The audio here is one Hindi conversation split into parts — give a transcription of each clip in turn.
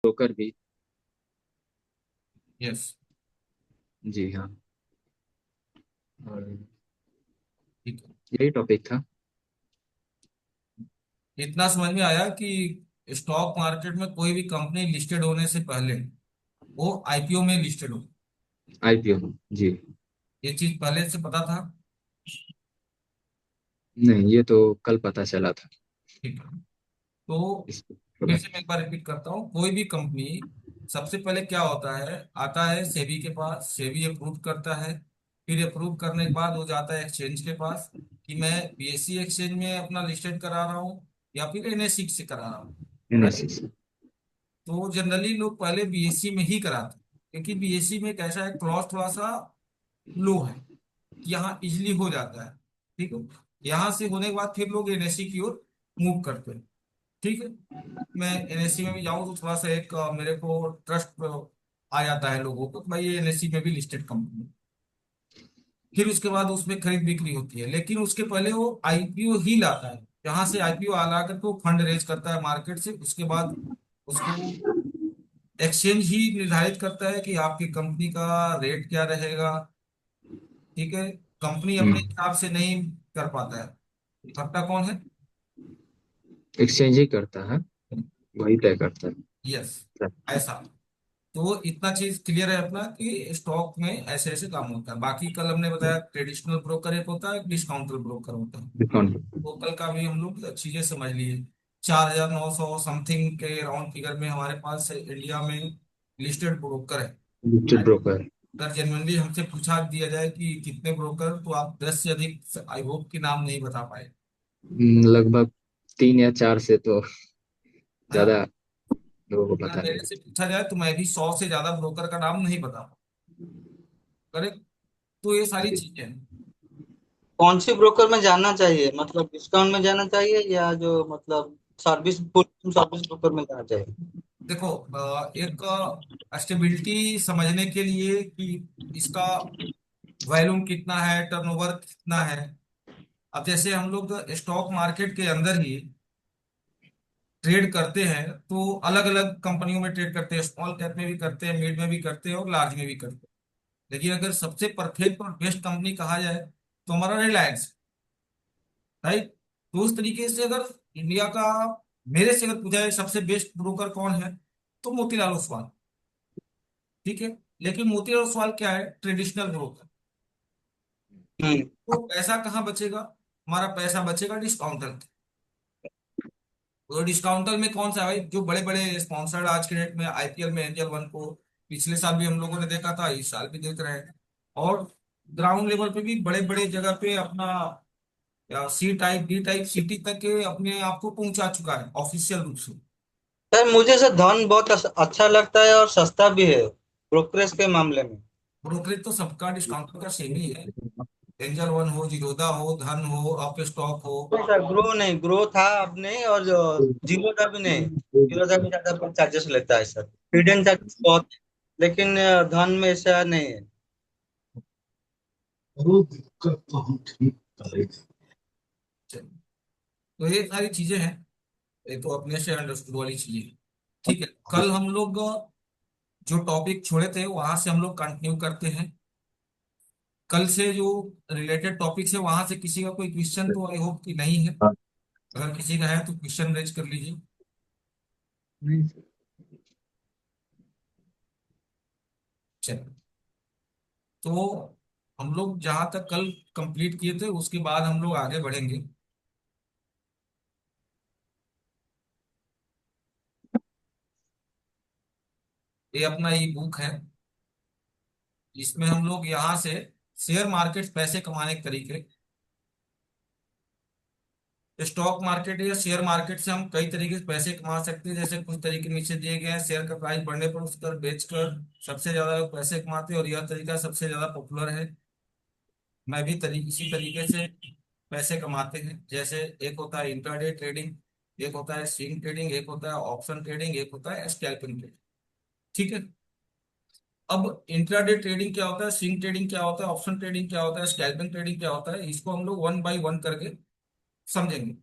ब्रोकर भी। यस। जी हाँ। और ठीक है। यही टॉपिक था। इतना समझ में आया कि स्टॉक मार्केट में कोई भी कंपनी लिस्टेड होने से पहले वो आईपीओ में लिस्टेड हो। आईपीओ। जी। ये चीज पहले से पता था। नहीं, ये तो कल पता चला था। ठीक है। तो इस फिर से मैं एक बार रिपीट करता हूँ, कोई भी कंपनी सबसे पहले क्या होता है, आता है सेबी के पास, सेबी अप्रूव करता है। फिर अप्रूव करने के बाद वो जाता है एक्सचेंज के पास कि मैं बीएससी एक्सचेंज में अपना लिस्टेड करा रहा हूँ या फिर एनएससी से करा रहा हूँ। राइट। एनएससी। तो जनरली लोग पहले बीएससी में ही कराते हैं, क्योंकि बीएससी में कैसा है, क्लॉज थोड़ा सा लो है, यहाँ इजिली हो जाता है। ठीक है। यहाँ से होने के बाद फिर लोग एनएससी की ओर मूव करते हैं। ठीक है। मैं एनएससी में भी जाऊँ तो थोड़ा सा एक मेरे को ट्रस्ट आ जाता है लोगों को कि भाई ये एनएससी में भी लिस्टेड कंपनी है। फिर उसके बाद उसमें खरीद बिक्री होती है, लेकिन उसके पहले वो आईपीओ ही लाता है। जहां से आईपीओ ला करके वो फंड रेज करता है मार्केट से, उसके बाद उसको एक्सचेंज ही निर्धारित करता है कि आपकी कंपनी का रेट क्या रहेगा। ठीक है। कंपनी अपने हम्म। हिसाब से नहीं कर पाता है, करता कौन है? एक्सचेंज ही करता है। वही तय करता यस। है। ऐसा। तो इतना चीज क्लियर है अपना कि स्टॉक में ऐसे ऐसे काम होता है। बाकी कल हमने बताया ट्रेडिशनल ब्रोकर एक होता है, डिस्काउंटर ब्रोकर होता है। डिस्काउंट। तो कल का भी हम लोग चीजें समझ लिए। 4,900 समथिंग के राउंड फिगर में हमारे पास इंडिया में लिस्टेड ब्रोकर है। Listed broker. अगर जेनुअनली हमसे पूछा दिया जाए कि कितने ब्रोकर, तो आप 10 से अधिक आई होप कि नाम नहीं बता पाए। लगभग 3 या 4 से तो हाँ। ज्यादा लोगों को अगर पता नहीं मेरे से होता। पूछा जाए तो मैं भी 100 से ज्यादा ब्रोकर का नाम नहीं बता पाऊँ। करेक्ट। तो ये सारी जी। चीजें हैं। कौन सी ब्रोकर में जाना चाहिए, मतलब डिस्काउंट में जाना चाहिए या जो मतलब सर्विस फुल सर्विस ब्रोकर में जाना चाहिए? देखो, एक स्टेबिलिटी समझने के लिए कि इसका वॉल्यूम कितना है, टर्नओवर कितना है। अब जैसे हम लोग स्टॉक मार्केट के अंदर ही ट्रेड करते हैं, तो अलग अलग कंपनियों में ट्रेड करते हैं, स्मॉल कैप में भी करते हैं, मिड में भी करते हैं और लार्ज में भी करते हैं। लेकिन अगर सबसे परफेक्ट और बेस्ट कंपनी कहा जाए तो हमारा रिलायंस। राइट। तो उस तरीके से अगर इंडिया का, मेरे से अगर पूछा जाए सबसे बेस्ट ब्रोकर कौन है, तो मोतीलाल ओसवाल। ठीक है। लेकिन मोतीलाल ओसवाल क्या है, ट्रेडिशनल ब्रोकर। हम्म। तो पैसा कहाँ बचेगा? हमारा पैसा बचेगा डिस्काउंटर। तो डिस्काउंटर में कौन सा है भाई, जो बड़े बड़े स्पॉन्सर्ड आज के डेट में आईपीएल में एंजल वन को पिछले साल भी हम लोगों ने देखा था, इस साल भी देख रहे हैं। और ग्राउंड लेवल पे भी बड़े बड़े जगह पे अपना C type D type city तक के अपने आप को पहुंचा चुका है ऑफिशियल रूप से। सर मुझे सर धन बहुत अच्छा लगता है और सस्ता भी है ब्रोकरेज के मामले में। ब्रोकरेज तो सबका डिस्काउंटर का सेम ही है। एंजल वन हो, जीरोधा हो, धन हो, अप स्टॉक हो। नहीं सर, ग्रो नहीं, ग्रो था अब नहीं, और जो जीरो का भी नहीं। जीरो का भी ज्यादा चार्जेस लेता है सर, हिडन चार्जेस बहुत है। लेकिन धन में ऐसा नहीं है। वो दिक्कत तो हम ठीक करेंगे। चलिए, तो ये सारी चीजें हैं। ये तो अपने से अंडरस्टूड वाली चीजें। ठीक है। कल हम लोग जो टॉपिक छोड़े थे वहां से हम लोग कंटिन्यू करते हैं। कल से जो रिलेटेड टॉपिक्स है वहां से किसी का कोई क्वेश्चन तो आई होप कि नहीं है। अगर किसी का है तो क्वेश्चन रेज कर लीजिए। नहीं। चलिए। तो हम लोग जहां तक कल कंप्लीट किए थे उसके बाद हम लोग आगे बढ़ेंगे। ये अपना ई बुक है। इसमें हम लोग यहाँ से शेयर मार्केट पैसे कमाने के तरीके, स्टॉक मार्केट या शेयर मार्केट से हम कई तरीके से पैसे कमा सकते हैं। जैसे कुछ तरीके नीचे दिए गए हैं, शेयर का प्राइस बढ़ने पर उस पर बेचकर सबसे ज्यादा लोग पैसे कमाते हैं और यह तरीका सबसे ज्यादा पॉपुलर है। मैं भी इसी तरीके से पैसे कमाते हैं। जैसे एक होता है इंट्राडे ट्रेडिंग, एक होता है स्विंग ट्रेडिंग, एक होता है ऑप्शन ट्रेडिंग, एक होता है स्कैल्पिंग ट्रेडिंग। ठीक है। अब इंट्राडे ट्रेडिंग क्या होता है, स्विंग ट्रेडिंग क्या होता है, ऑप्शन ट्रेडिंग क्या होता है, स्कैल्पिंग ट्रेडिंग क्या होता है, इसको हम लोग वन बाय वन करके समझेंगे।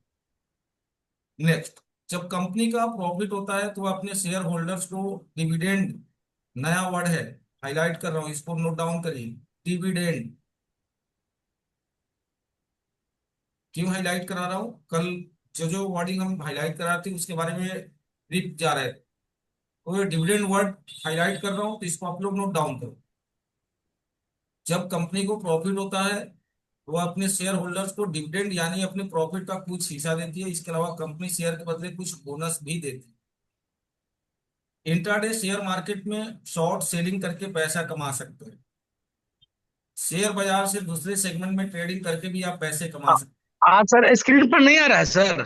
नेक्स्ट, जब कंपनी का प्रॉफिट होता है तो वह अपने शेयर होल्डर्स को डिविडेंड, नया वर्ड है, हाईलाइट कर रहा हूं, इसको नोट डाउन करिए, डिविडेंड। क्यों हाईलाइट करा रहा हूं? कल जो जो वर्डिंग हम हाईलाइट करा रहे थे उसके बारे में रिप जा रहे थे, तो ये डिविडेंड वर्ड हाईलाइट कर रहा हूं, तो इसको आप लोग नोट डाउन करो। जब कंपनी को प्रॉफिट होता है वो अपने शेयर होल्डर्स को डिविडेंड यानी अपने प्रॉफिट का कुछ हिस्सा देती है, इसके अलावा कंपनी शेयर के बदले कुछ बोनस भी देती है। इंट्राडे शेयर मार्केट में शॉर्ट सेलिंग करके पैसा कमा सकते हैं। शेयर बाजार से दूसरे सेगमेंट में ट्रेडिंग करके भी आप पैसे कमा सकते हाँ सर, स्क्रीन पर नहीं आ रहा है सर। हैं।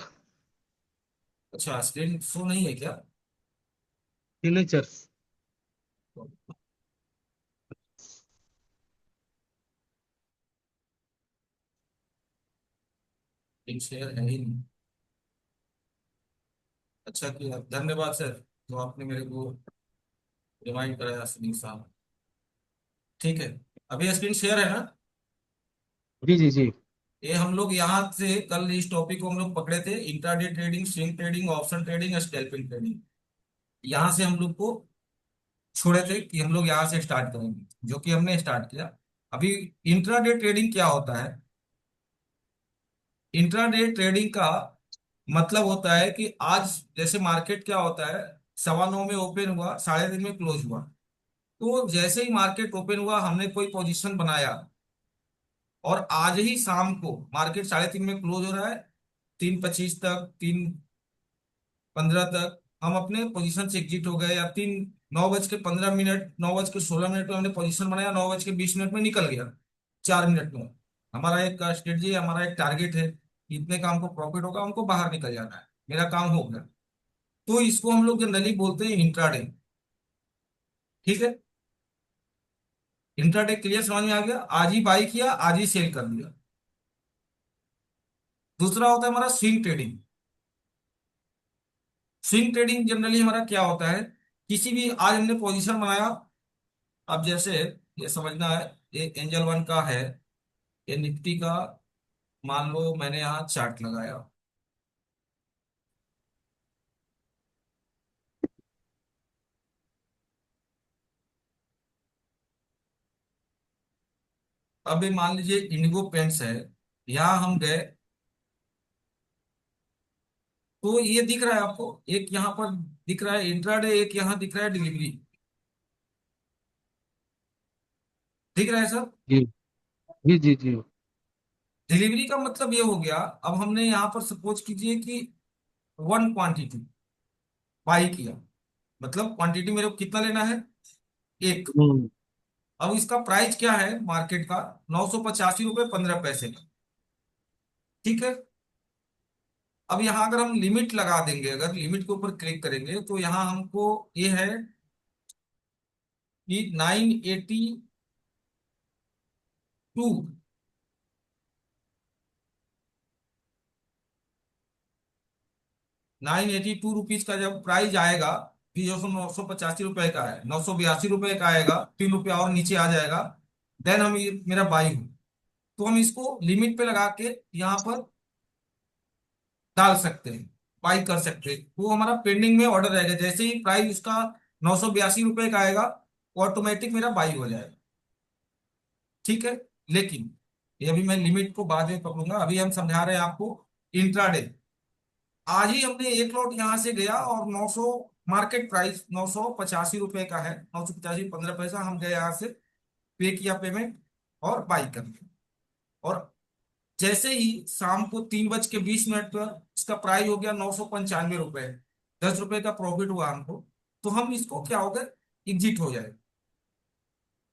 अच्छा, स्क्रीन शो नहीं है क्या? सिग्नेचर। एक शेयर है ही नहीं। अच्छा किया, धन्यवाद सर, तो आपने मेरे को रिमाइंड कराया सुनील साहब। ठीक है, अभी स्क्रीन शेयर है ना? जी जी जी। ये हम लोग यहाँ से कल इस टॉपिक को हम लोग पकड़े थे, intraday trading, swing trading, option trading, scalping trading. यहाँ से हम लोग को छोड़े थे कि हम लोग यहाँ से स्टार्ट करेंगे, जो कि हमने स्टार्ट किया। अभी इंट्राडे ट्रेडिंग क्या होता है? इंट्राडे ट्रेडिंग का मतलब होता है कि आज जैसे मार्केट क्या होता है, 9:15 में ओपन हुआ, 3:30 में क्लोज हुआ, तो जैसे ही मार्केट ओपन हुआ हमने कोई पोजीशन बनाया, और आज ही शाम को मार्केट 3:30 में क्लोज हो रहा है, 3:25 तक, 3:15 तक हम अपने पोजीशन से एग्जिट हो गए, या 9:15, 9:16 में हमने पोजीशन बनाया, 9:20 में निकल गया, 4 मिनट में। हमारा एक स्ट्रेटजी, हमारा एक टारगेट है कि इतने का हमको प्रॉफिट होगा, हमको बाहर निकल जाना है, मेरा काम हो गया। तो इसको हम लोग जनरली बोलते हैं इंट्राडे। ठीक है, इंट्राडे क्लियर, समझ में आ गया? आज ही बाई किया, आज ही सेल कर दिया। दूसरा होता है हमारा swing trading. Swing trading generally हमारा क्या होता है, किसी भी, आज हमने पोजीशन बनाया, अब जैसे ये समझना है, ये एंजल वन का है, ये निफ्टी का, मान लो मैंने यहाँ चार्ट लगाया। अब ये मान लीजिए इंडिगो पेंट्स है, यहाँ हम गए, तो ये दिख रहा है आपको, एक यहाँ पर दिख रहा है इंट्राडे, एक यहाँ दिख रहा है डिलीवरी। दिख रहा है सर? जी जी जी जी। डिलीवरी का मतलब ये हो गया, अब हमने यहाँ पर सपोज कीजिए कि वन क्वांटिटी बाई किया, मतलब क्वांटिटी मेरे को कितना लेना है, एक। हम्म। अब इसका प्राइस क्या है मार्केट का, 985 रुपये 15 पैसे का। ठीक है, अब यहाँ अगर हम लिमिट लगा देंगे, अगर लिमिट के ऊपर क्लिक करेंगे तो यहाँ हमको ये है कि 982, 982 रुपीज का जब प्राइस आएगा, कि जो 985 रुपए का है, 982 रुपए का आएगा, 3 रुपया और नीचे आ जाएगा, देन हम ये मेरा बाई हो, तो हम इसको लिमिट पे लगा के यहाँ पर डाल सकते हैं, बाई कर सकते हैं। वो हमारा पेंडिंग में ऑर्डर रहेगा, जैसे ही प्राइस उसका 982 रुपए का आएगा, ऑटोमेटिक मेरा बाई हो जाएगा। ठीक है, लेकिन ये अभी मैं लिमिट को बाद में पकड़ूंगा, अभी हम समझा रहे हैं आपको इंट्राडे। आज ही हमने एक लॉट यहां से गया और 900, मार्केट प्राइस 985 रुपए का है, 985 15 पैसा, हम गए यहाँ से, पे किया पेमेंट और बाई कर दिया। और जैसे ही शाम को 3:20 पर इसका प्राइस हो गया 995 रुपए, 10 रुपए का प्रॉफिट हुआ हमको, तो हम इसको क्या होगा, एग्जिट हो जाए।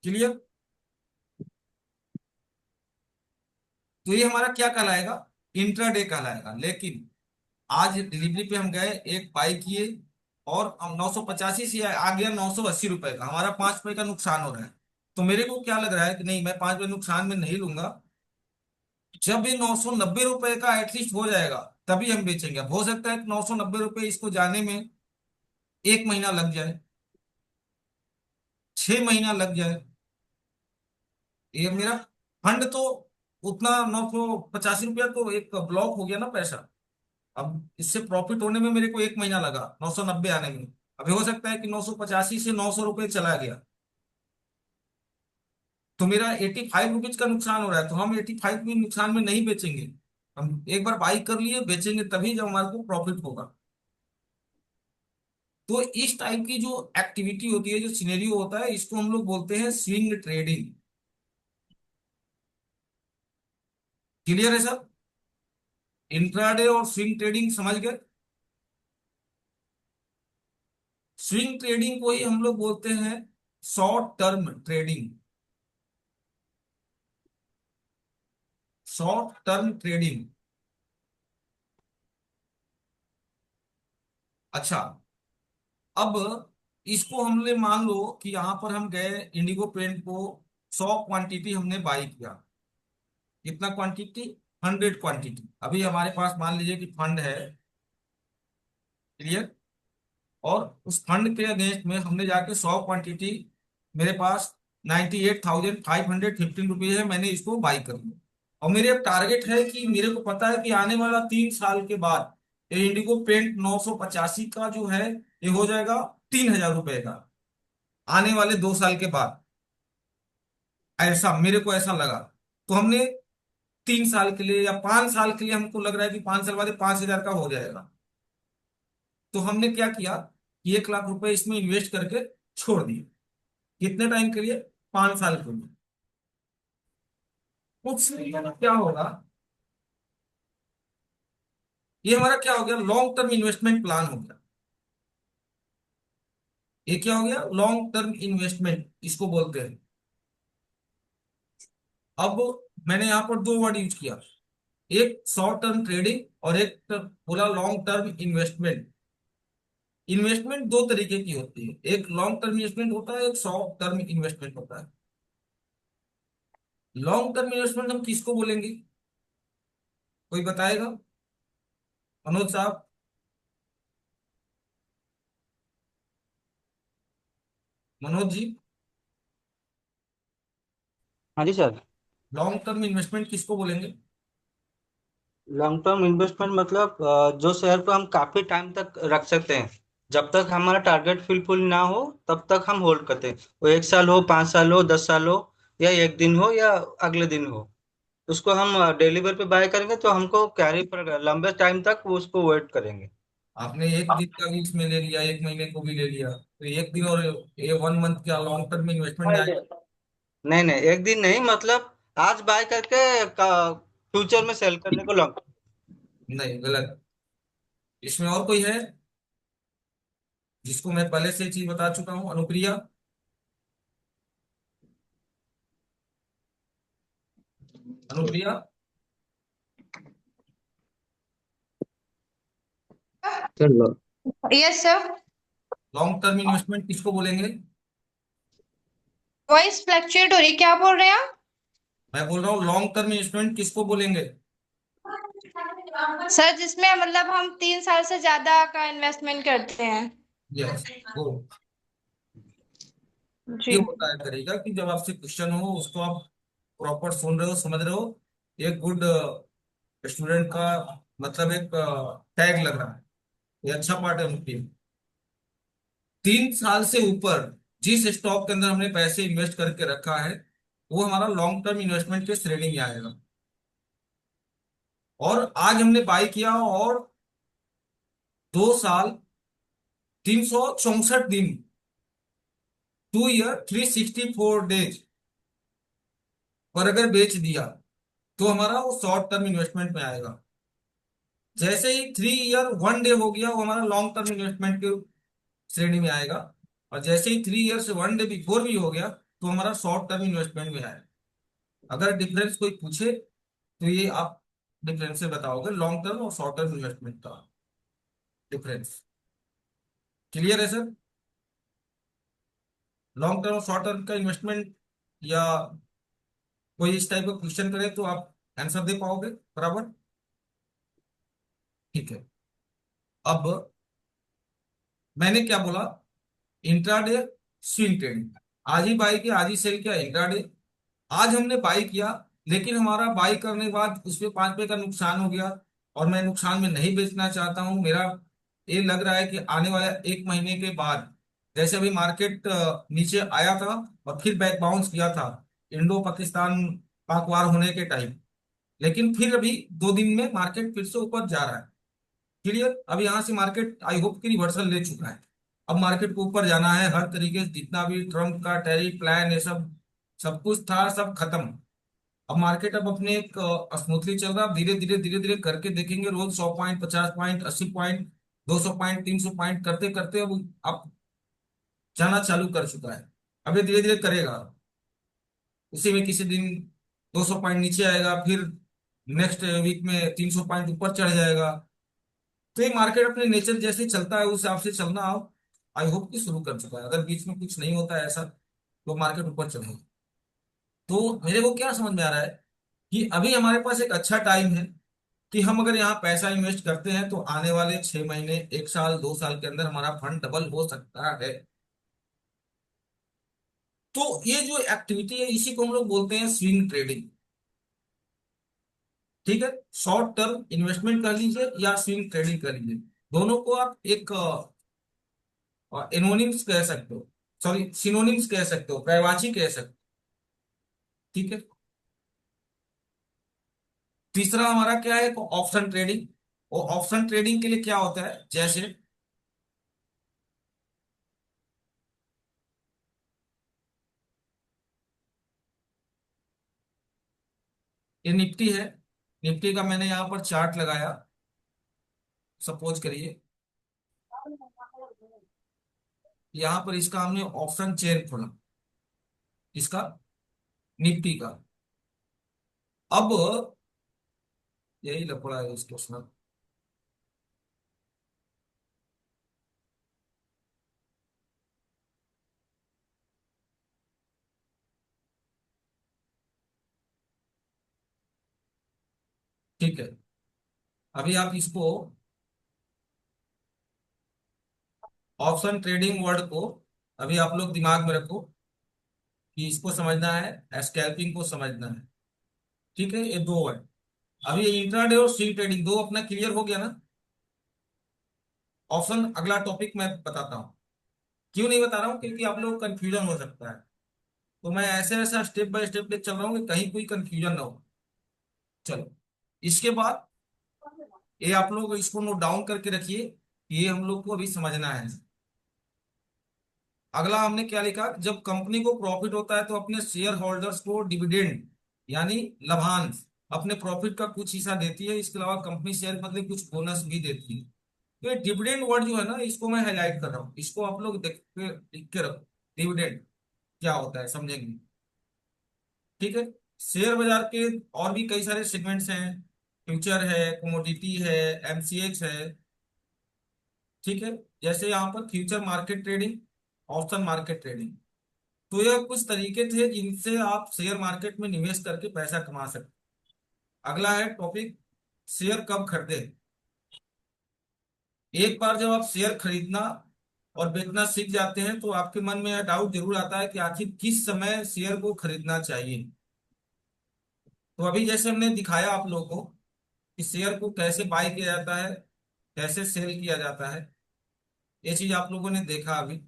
क्लियर? तो ये हमारा क्या कहलाएगा, इंट्राडे कहलाएगा। लेकिन आज डिलीवरी पे हम गए, एक बाई किए, और हम 985 से आ गया 980 रुपए का, हमारा 5 रुपए का नुकसान हो रहा है। तो मेरे को क्या लग रहा है कि नहीं, मैं 5 रुपए नुकसान में नहीं लूंगा, जब ये 990 रुपए का एटलीस्ट हो जाएगा तभी हम बेचेंगे। अब हो सकता है कि 990 रुपए इसको जाने में 1 महीना लग जाए, 6 महीना लग जाए, ये मेरा फंड तो उतना 985 रुपया तो एक ब्लॉक हो गया ना पैसा। अब इससे प्रॉफिट होने में मेरे को 1 महीना लगा 990 आने में। अभी हो सकता है कि 985 से 900 रुपये चला गया, तो मेरा 85 रुपीज का नुकसान हो रहा है। तो हम 85 के नुकसान में नहीं बेचेंगे। हम एक बार बाई कर लिए, बेचेंगे तभी जब हमारे को प्रॉफिट होगा। तो इस टाइप की जो एक्टिविटी होती है, जो सिनेरियो होता है, इसको हम लोग बोलते हैं स्विंग ट्रेडिंग। क्लियर है सर? इंट्राडे और स्विंग ट्रेडिंग समझ गए? स्विंग ट्रेडिंग को ही हम लोग बोलते हैं short term trading. Short term trading. अच्छा, अब इसको हमने मान लो कि यहां पर हम गए, इंडिगो पेंट को 100 क्वांटिटी हमने बाई किया। कितना क्वांटिटी? 100 क्वांटिटी। अभी हमारे पास मान लीजिए कि फंड है। क्लियर? और उस फंड के अगेंस्ट में हमने जाके 100 क्वांटिटी, मेरे पास 98,515 रुपीज है, मैंने इसको बाई कर लिया। और मेरे टारगेट है कि मेरे को पता है कि आने वाला 3 साल के बाद ये इंडिगो पेंट 985 का जो है, ये हो जाएगा 3,000 रुपए का, आने वाले 2 साल के बाद। ऐसा मेरे को ऐसा लगा। तो हमने 3 साल के लिए या 5 साल के लिए, हमको लग रहा है कि 5 साल बाद 5,000 का हो जाएगा। तो हमने क्या किया कि 1 लाख रुपए इसमें इन्वेस्ट करके छोड़ दिए। कितने टाइम के लिए? 5 साल के लिए। कुछ नहीं, क्या होगा, ये हमारा क्या हो गया, लॉन्ग टर्म इन्वेस्टमेंट प्लान हो गया। ये क्या हो गया? लॉन्ग टर्म इन्वेस्टमेंट इसको बोलते हैं। अब मैंने यहां पर दो वर्ड यूज किया, एक शॉर्ट टर्म ट्रेडिंग और एक बोला लॉन्ग टर्म इन्वेस्टमेंट। इन्वेस्टमेंट दो तरीके की होती है, एक लॉन्ग टर्म इन्वेस्टमेंट होता है, एक शॉर्ट टर्म इन्वेस्टमेंट होता है। लॉन्ग टर्म इन्वेस्टमेंट हम किसको बोलेंगे? कोई बताएगा? मनोज साहब। मनोज जी। हाँ जी सर। लॉन्ग टर्म इन्वेस्टमेंट किसको बोलेंगे? लॉन्ग टर्म इन्वेस्टमेंट मतलब जो शेयर को हम काफी टाइम तक रख सकते हैं। जब तक हमारा टारगेट फुल ना हो तब तक हम होल्ड करते हैं। वो 1 साल हो, 5 साल हो, 10 साल हो, या एक दिन हो, या अगले दिन हो, उसको हम डेली बेस पे बाय करेंगे तो हमको कैरी पड़ेगा, लंबे टाइम तक वो उसको वेट करेंगे। आपने एक दिन का भी इसमें ले लिया, 1 महीने को भी ले लिया, तो एक दिन और ये 1 मंथ क्या लॉन्ग टर्म में इन्वेस्टमेंट में आएगा? नहीं नहीं, एक दिन नहीं, मतलब आज बाय करके फ्यूचर में सेल करने को लॉन्ग। नहीं, गलत। इसमें और कोई है जिसको मैं पहले से ये चीज बता चुका हूँ? अनुप्रिया। अनुप्रिया। चलो। Yes sir. Long term investment किसको बोलेंगे? वॉइस फ्लक्चुएट हो रही, क्या बोल रहे हैं आप? मैं बोल रहा हूँ लॉन्ग टर्म इन्वेस्टमेंट किसको बोलेंगे? सर जिसमें मतलब हम 3 साल से ज्यादा का इन्वेस्टमेंट करते हैं। यस, वो जी। ये होता है तरीका कि जब आपसे क्वेश्चन हो उसको आप प्रॉपर सुन रहे हो, समझ रहे हो। एक गुड स्टूडेंट का मतलब एक टैग लग रहा है, ये अच्छा पार्ट है उनकी। 3 साल से ऊपर जिस स्टॉक के अंदर हमने पैसे इन्वेस्ट करके रखा है, वो हमारा लॉन्ग टर्म इन्वेस्टमेंट के श्रेणी में आएगा। और आज हमने बाई किया, और 2 साल 364 दिन, 2 ईयर 364 डेज पर अगर बेच दिया, तो हमारा वो शॉर्ट टर्म इन्वेस्टमेंट में आएगा। जैसे ही 3 ईयर 1 डे हो गया, वो हमारा लॉन्ग टर्म इन्वेस्टमेंट के श्रेणी में आएगा। और जैसे ही 3 ईयर से 1 डे बिफोर भी हो गया, तो हमारा शॉर्ट टर्म इन्वेस्टमेंट में आएगा। अगर डिफरेंस कोई पूछे तो ये आप डिफरेंस से बताओगे, लॉन्ग टर्म और शॉर्ट टर्म इन्वेस्टमेंट का डिफरेंस। क्लियर है सर? लॉन्ग टर्म और शॉर्ट टर्म का इन्वेस्टमेंट, या कोई इस टाइप का क्वेश्चन करे तो आप आंसर दे पाओगे बराबर? ठीक है। अब मैंने क्या बोला, इंट्राडे, स्विंग ट्रेडिंग। आज ही बाई किया, आज ही सेल किया, इंट्राडे। आज हमने बाई किया, लेकिन हमारा बाई करने के बाद उसमें 5 रुपए का नुकसान हो गया, और मैं नुकसान में नहीं बेचना चाहता हूँ। मेरा ये लग रहा है कि आने वाले एक महीने के बाद, जैसे अभी मार्केट नीचे आया था और फिर बैक बाउंस किया था इंडो पाकिस्तान पाक वार होने के टाइम, लेकिन फिर अभी 2 दिन में मार्केट फिर से ऊपर जा रहा है। क्लियर? अब यहाँ से मार्केट आई होप कि रिवर्सल ले चुका है। अब मार्केट को ऊपर जाना है हर तरीके से, जितना भी ट्रम्प का टैरिफ प्लान ये सब सब कुछ था सब खत्म। अब मार्केट अब अपने एक स्मूथली चल रहा है। धीरे धीरे धीरे धीरे करके देखेंगे, रोज 100 point, 50 point, 80 point, 200 point, 300 point करते करते अब जाना चालू कर चुका है। अब ये धीरे धीरे करेगा। उसी में किसी दिन 200 पॉइंट नीचे आएगा, फिर नेक्स्ट वीक में 300 पॉइंट ऊपर चढ़ जाएगा। तो ये मार्केट अपने नेचर जैसे चलता है उस हिसाब से चलना आप आई होप कि शुरू कर चुका है। अगर बीच में कुछ नहीं होता है ऐसा तो मार्केट ऊपर चलेगा। तो मेरे को क्या समझ में आ रहा है कि अभी हमारे पास एक अच्छा टाइम है कि हम अगर यहाँ पैसा इन्वेस्ट करते हैं तो आने वाले 6 महीने, 1 साल, 2 साल के अंदर हमारा फंड डबल हो सकता है। तो ये जो एक्टिविटी है इसी को हम लोग बोलते हैं स्विंग ट्रेडिंग। ठीक है, शॉर्ट टर्म इन्वेस्टमेंट कर लीजिए या स्विंग ट्रेडिंग कर लीजिए, दोनों को आप एक एनोनिम्स कह सकते हो, सॉरी सिनोनिम्स कह सकते हो, पर्यायवाची कह सकते हो। ठीक है। तीसरा हमारा क्या है, ऑप्शन ट्रेडिंग। और ऑप्शन ट्रेडिंग के लिए क्या होता है, जैसे ये निफ्टी है, निफ्टी का मैंने यहाँ पर चार्ट लगाया, सपोज करिए यहाँ पर इसका हमने ऑप्शन चेन खोला, इसका निफ्टी का। अब यही लफड़ा है इसके उसमें। ठीक है, अभी आप इसको ऑप्शन ट्रेडिंग वर्ड को अभी आप लोग दिमाग में रखो कि इसको समझना है, स्कैल्पिंग को समझना है। ठीक है, ये दो है। अभी ये इंट्राडे और स्विंग ट्रेडिंग दो अपना क्लियर हो गया ना। ऑप्शन अगला टॉपिक मैं बताता हूँ। क्यों नहीं बता रहा हूँ, क्योंकि आप लोग कंफ्यूजन हो सकता है। तो मैं ऐसे ऐसा स्टेप बाय स्टेप ले चल रहा हूँ कि कहीं कोई कंफ्यूजन ना हो। चलो, इसके बाद ये आप लोग इसको नोट डाउन करके रखिए, ये हम लोग को अभी समझना है। अगला हमने क्या लिखा, जब कंपनी को प्रॉफिट होता है तो अपने शेयर होल्डर्स को डिविडेंड यानी लाभांश, अपने प्रॉफिट का कुछ हिस्सा देती है। इसके अलावा कंपनी शेयर के बदले कुछ बोनस भी देती है। तो ये डिविडेंड वर्ड जो है ना, इसको मैं हाईलाइट कर रहा हूँ, इसको आप लोग देख के लिख के रखो। डिविडेंड क्या होता है समझेंगे। ठीक है। शेयर बाजार के और भी कई सारे सेगमेंट्स हैं, फ्यूचर है, कमोडिटी है, एमसीएक्स है। ठीक है, जैसे यहाँ पर future market trading, option market trading. तो यह कुछ तरीके थे जिनसे आप शेयर मार्केट में निवेश करके पैसा कमा सकते। अगला है टॉपिक, शेयर कब खरीदे। एक बार जब आप शेयर खरीदना और बेचना सीख जाते हैं तो आपके मन में यह डाउट जरूर आता है कि आखिर किस समय शेयर को खरीदना चाहिए। तो अभी जैसे हमने दिखाया आप लोगों को कि शेयर को कैसे बाय किया जाता है, कैसे सेल किया जाता है, ये चीज आप लोगों ने देखा अभी।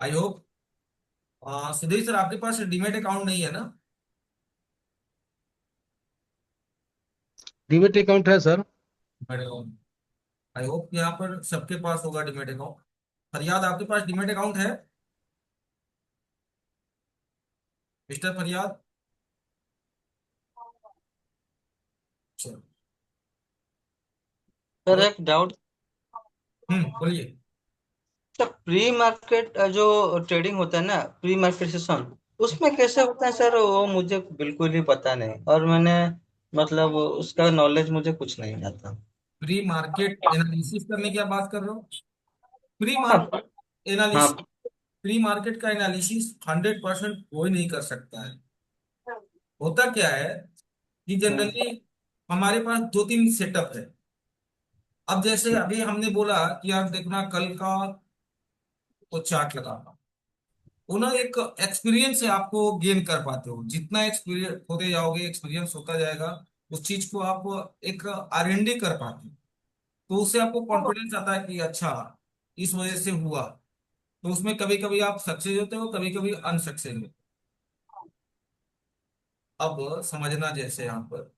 I hope. सुधीर सर, आपके पास डीमेट अकाउंट नहीं है ना? डीमेट अकाउंट है sir. Demat account, I hope यहाँ पर सबके पास होगा डीमेट अकाउंट। फरियाद, आपके पास डीमेट अकाउंट है? मिस्टर फरियाद। चलो। सर और एक डाउट। बोलिए। तो प्री मार्केट जो ट्रेडिंग होता है ना, प्री मार्केट सेशन, उसमें कैसे होता है सर? वो मुझे बिल्कुल ही पता नहीं, और मैंने मतलब उसका नॉलेज मुझे कुछ नहीं आता। प्री मार्केट एनालिसिस करने की आप बात कर रहे हो? प्री हाँ। मार्केट एनालिसिस, हाँ। प्री मार्केट का एनालिसिस 100% कोई नहीं कर सकता है। होता क्या है कि जनरली हमारे पास 2-3 सेटअप है। अब जैसे अभी हमने बोला कि यार देखना कल का तो चार्ट लगाना, वो ना एक एक्सपीरियंस से आपको गेन कर पाते हो, जितना एक्सपीरियंस होते जाओगे, एक्सपीरियंस होता जाएगा, उस चीज को आप एक R&D कर पाते हो। तो उससे आपको कॉन्फिडेंस आता है कि अच्छा इस वजह से हुआ। तो उसमें कभी कभी आप सक्सेस होते हो, कभी कभी अनसक्सेस होते हो। अब समझना, जैसे यहाँ पर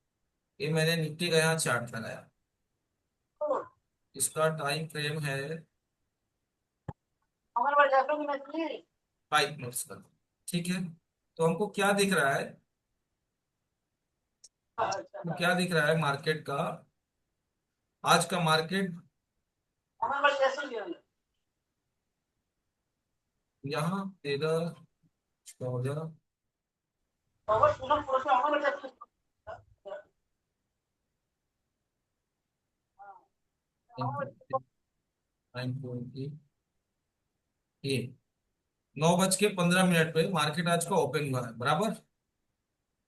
ये मैंने निफ्टी का यहाँ चार्ट लगाया, इसका टाइम फ्रेम है 5 मिनट्स का। ठीक है, तो हमको क्या दिख रहा है, तो क्या दिख रहा है मार्केट का, आज का मार्केट यहाँ 13, 14, 920, ये 9:15 पे मार्केट आज का ओपन हुआ है, बराबर।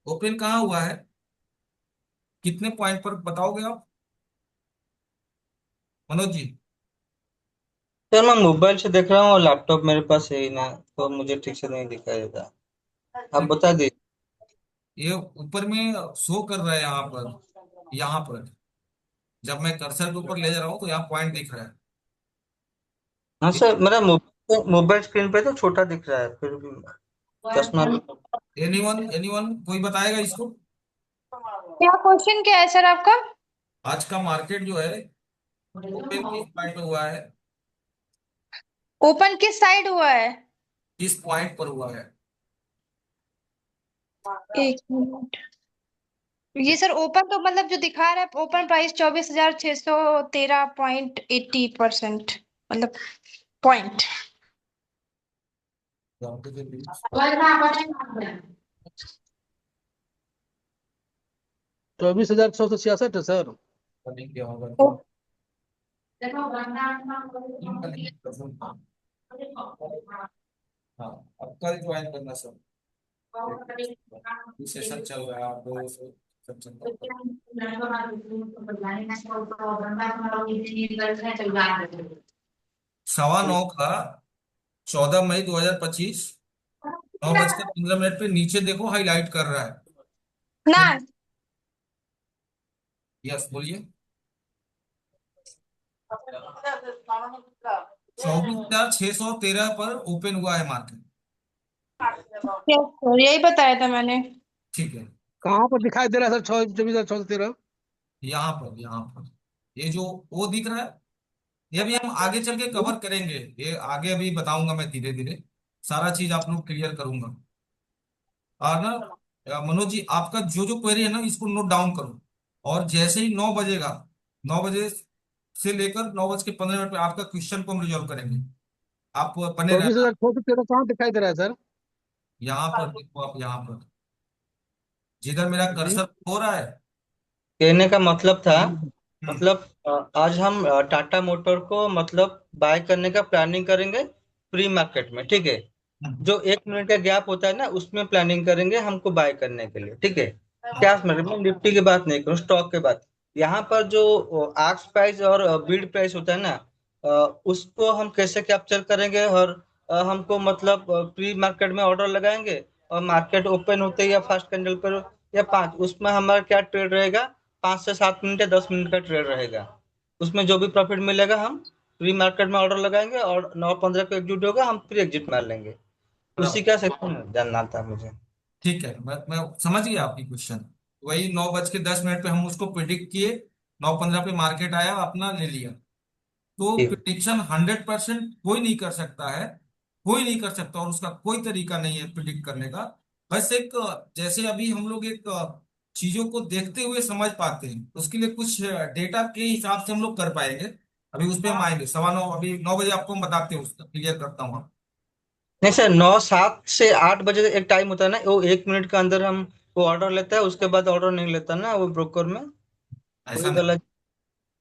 ओपन कहाँ हुआ है, कितने पॉइंट पर बताओगे आप, मनोज जी? सर मैं मोबाइल से देख रहा हूँ और लैपटॉप मेरे पास है ही ना, तो मुझे ठीक से नहीं दिखाई देता। आप बता दीजिए। ये ऊपर में शो कर रहा है यहाँ पर, यहाँ पर जब मैं कर्सर के ऊपर ले जा रहा हूँ तो यहाँ पॉइंट दिख रहा है। हाँ सर, मेरा मोबाइल स्क्रीन पे तो छोटा दिख रहा है, फिर भी चश्मा। एनीवन एनीवन कोई बताएगा इसको? क्या क्वेश्चन क्या है सर आपका? आज का मार्केट जो है ओपन किस पॉइंट पे हुआ है, ओपन किस साइड हुआ है? किस पॉइंट पर हुआ है? एक मिनट। ये सर ओपन तो मतलब जो दिखा रहा है ओपन प्राइस 24,613.80%, मतलब पॉइंट। घंटे के बीच 24,666 है सर। पता क्या होगा। हाँ, अब कल ज्वाइन करना सर, सेशन चल रहा है, आप लोगों से सब चल रहा है। 9:15 का 14 मई 2025, 9:15 पे नीचे देखो हाईलाइट कर रहा है। ना। यस, बोलिए। 24,613 पर ओपन हुआ है मार्केट। यस सर, यही बताया था मैंने। ठीक है, कहाँ पर दिखाई दे रहा है सर? 24,613। यहाँ पर ये जो वो दिख रहा है, ये भी हम आगे चल के कवर करेंगे, ये आगे अभी बताऊंगा मैं धीरे धीरे, सारा चीज आप लोग क्लियर करूंगा। और ना मनोज जी, आपका जो जो क्वेरी है ना इसको नोट डाउन करो, और जैसे ही 9 बजेगा, 9 बजे से लेकर 9:15 पे आपका क्वेश्चन को हम रिजॉल्व करेंगे। आप बने चौबीस रहना। हजार छह सौ तेरह कहाँ दिखाई दे रहा है सर? यहाँ पर देखो, आप यहाँ पर जिधर मेरा जी कर्सर हो रहा है। कहने का मतलब था, जी हम्म। मतलब आज हम टाटा मोटर को मतलब बाय करने का प्लानिंग करेंगे प्री मार्केट में, ठीक है। हम्म। जो 1 मिनट का गैप होता है ना, उसमें प्लानिंग करेंगे हमको बाय करने के लिए, ठीक है। क्या मतलब मैं निफ्टी की बात नहीं करूँ, स्टॉक की बात। यहाँ पर जो आस्क प्राइस और बिड प्राइस होता है ना, उसको हम कैसे कैप्चर करेंगे, और हमको मतलब प्री मार्केट में ऑर्डर लगाएंगे, और मार्केट ओपन होते ही या फर्स्ट कैंडल पर या पांच, उसमें हमारा क्या ट्रेड रहेगा, 5 से 7 मिनट या 10 मिनट का ट्रेड रहेगा। उसमें जो भी प्रॉफिट मिलेगा हम प्री मार्केट में ऑर्डर लगाएंगे, और 9:15 को एग्जिट होगा, हम प्री एग्जिट मार लेंगे। उसी बराबर। का सेक्शन जानना था मुझे। ठीक है, मैं समझ गया आपकी क्वेश्चन। वही 9:10 पे हम उसको प्रिडिक्ट किए, 9:15 पे मार्केट आया, अपना ले लिया। तो जी। प्रिडिक्शन 100% कोई नहीं कर सकता है, कोई नहीं कर सकता, और उसका कोई तरीका नहीं है प्रिडिक्ट करने का। बस एक जैसे अभी हम लोग एक चीजों को देखते हुए समझ पाते हैं, उसके लिए कुछ डेटा के हिसाब से हम लोग कर पाएंगे। अभी उस पर हम आएंगे, 9:15, अभी 9 बजे आपको हम बताते हैं, उसका क्लियर करता हूँ। नहीं सर, 9 7 से 8 बजे एक टाइम होता है ना, वो 1 मिनट के अंदर हम वो ऑर्डर लेता है, उसके बाद ऑर्डर नहीं लेता ना वो ब्रोकर में, ऐसा वही नहीं, गलत।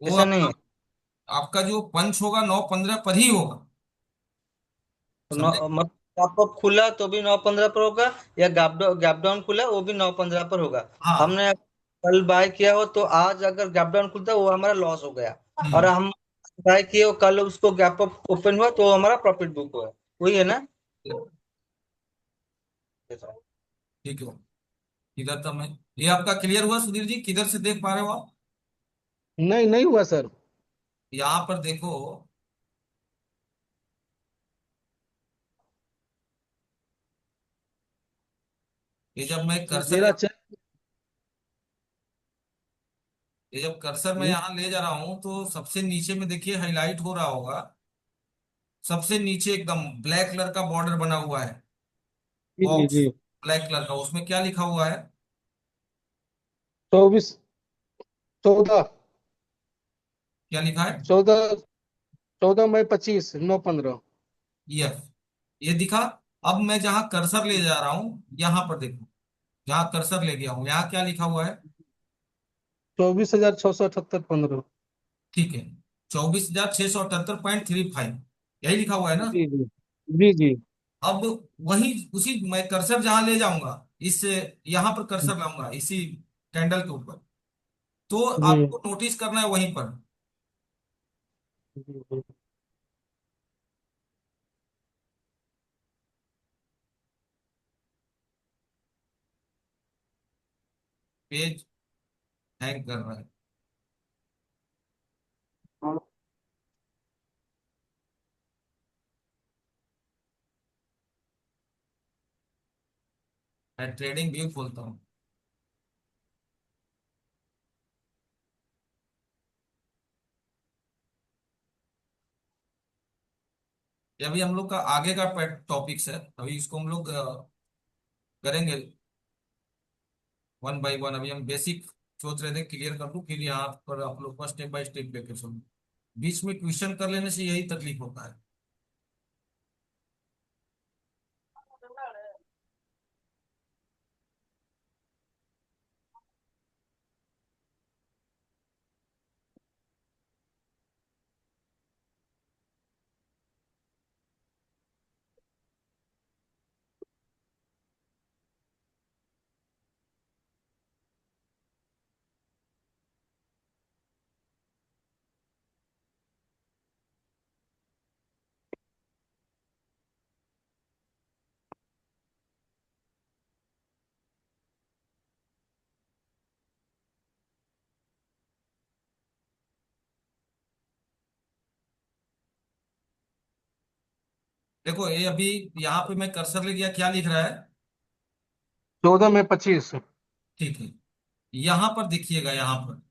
वो ऐसा नहीं है। आपका जो पंच होगा 9:15 पर ही होगा, तो समझे? मतलब आपको खुला तो भी 9:15 पर होगा, या गैप डाउन खुला वो भी 9:15 पर होगा। हाँ। हमने कल बाय किया हो तो आज अगर गैप डाउन खुलता है वो हमारा लॉस हो गया, और हम्म। हम बाय किए हो कल उसको गैप अप ओपन हुआ तो हमारा प्रॉफिट बुक हुआ। वही है ना। ठीक है, इधर तो मैं, ये आपका क्लियर हुआ सुधीर जी, किधर से देख पा रहे हो आप? नहीं नहीं हुआ सर। यहाँ पर देखो, ये जब मैं कर्सर मेरा चेक। ये जब कर्सर मैं यहाँ ले जा रहा हूँ तो सबसे नीचे में देखिए हाईलाइट हो रहा होगा, सबसे नीचे एकदम ब्लैक कलर का बॉर्डर बना हुआ है, जी जी बॉक्स जी। ब्लैक कलर का, उसमें क्या लिखा हुआ है? 24, 14, क्या लिखा है? 14, 14 मई 25, 9/15। यस, ये दिखा। अब मैं जहां कर्सर ले जा रहा हूं, यहां पर देखो, जहां कर्सर ले गया हूं, यहाँ क्या लिखा हुआ है? 24,678.15। ठीक है, 24,678.35, यही लिखा हुआ है ना? जी जी जी जी अब वही, उसी मैं कर्सर जहां ले जाऊंगा, इस यहां पर कर्सर लाऊंगा इसी कैंडल के ऊपर, तो जी आपको नोटिस करना है वहीं पर, जी जी। पेज हैंग कर रहा है। मैं ट्रेडिंग व्यू खोलता हूँ। ये अभी हम लोग का आगे का टॉपिक्स है, अभी इसको हम लोग करेंगे वन बाय वन। अभी हम बेसिक सोच रहे थे क्लियर कर दूं, फिर यहाँ पर आप लोग का स्टेप बाय स्टेप लेके चलो, बीच में क्वेश्चन कर लेने से यही तकलीफ होता है। देखो ये अभी यहाँ पे मैं कर्सर ले गया, क्या लिख रहा है? 14 मई 25। ठीक है, यहाँ पर देखिएगा, यहाँ पर,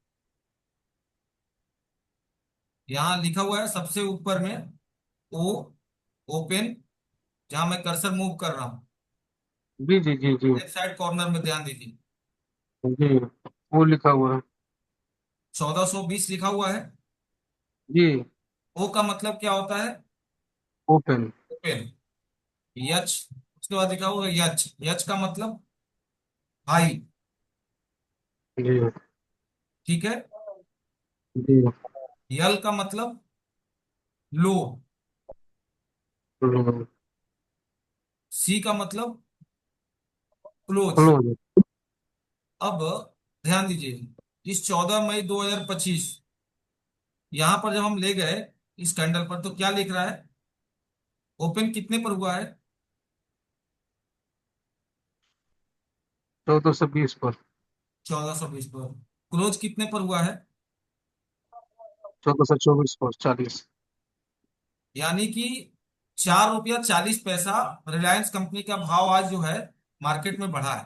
यहाँ लिखा हुआ है सबसे ऊपर में, ओ ओपन, जहां मैं कर्सर मूव कर रहा हूँ, जी जी जी जी लेफ्ट साइड कॉर्नर में ध्यान दीजिए, जी। वो लिखा हुआ है। 1420 लिखा हुआ है। जी। ओ का मतलब क्या होता है? ओपन। ओपन। यच, उसके बाद लिखा हुआ है यच, यच का मतलब हाई। जी ठीक है, जी। यल का मतलब लो, क्लोज। सी का मतलब क्लोज। क्लोज। अब ध्यान दीजिए, इस 14 मई 2025, यहां पर जब हम ले गए इस कैंडल पर, तो क्या लिख रहा है? ओपन कितने पर हुआ है? 1420 पर। 1420 पर। क्लोज कितने पर हुआ है? 1424 पर 40। यानी कि 4 रुपया 40 पैसा रिलायंस कंपनी का भाव आज जो है मार्केट में बढ़ा है।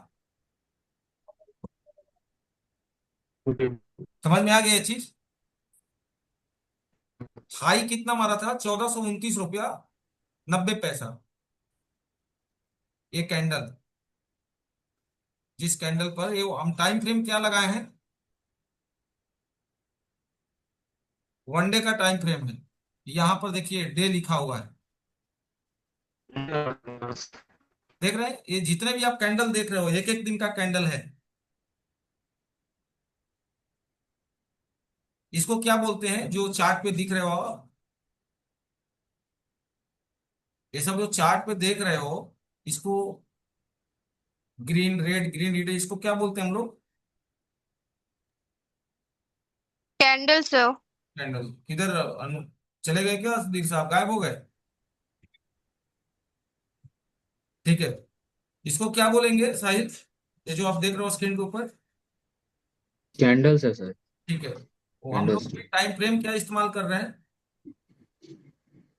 जी समझ में आ गया ये चीज? हाई कितना मारा था? 1429 रुपया 90 पैसा, ये कैंडल, जिस कैंडल पर ये हम टाइम फ्रेम क्या लगाए हैं? वन डे का टाइम फ्रेम है। यहां पर देखिए डे लिखा हुआ है, देख रहे हैं? ये जितने भी आप कैंडल देख रहे हो, एक एक दिन का कैंडल है। इसको क्या बोलते हैं जो चार्ट पे दिख रहे हो? ये सब जो चार्ट पे देख रहे हो, इसको ग्रीन रेड, इसको क्या बोलते हैं हम लोग? कैंडल्स। कैंडल। किधर चले गए क्या सुधीर साहब, गायब हो गए? ठीक है, इसको क्या बोलेंगे साहिल, ये जो आप देख रहे हो स्क्रीन के ऊपर? कैंडल्स है सर। ठीक है, तो हम कैंडल लोग स्टिक। टाइम फ्रेम क्या इस्तेमाल कर रहे हैं?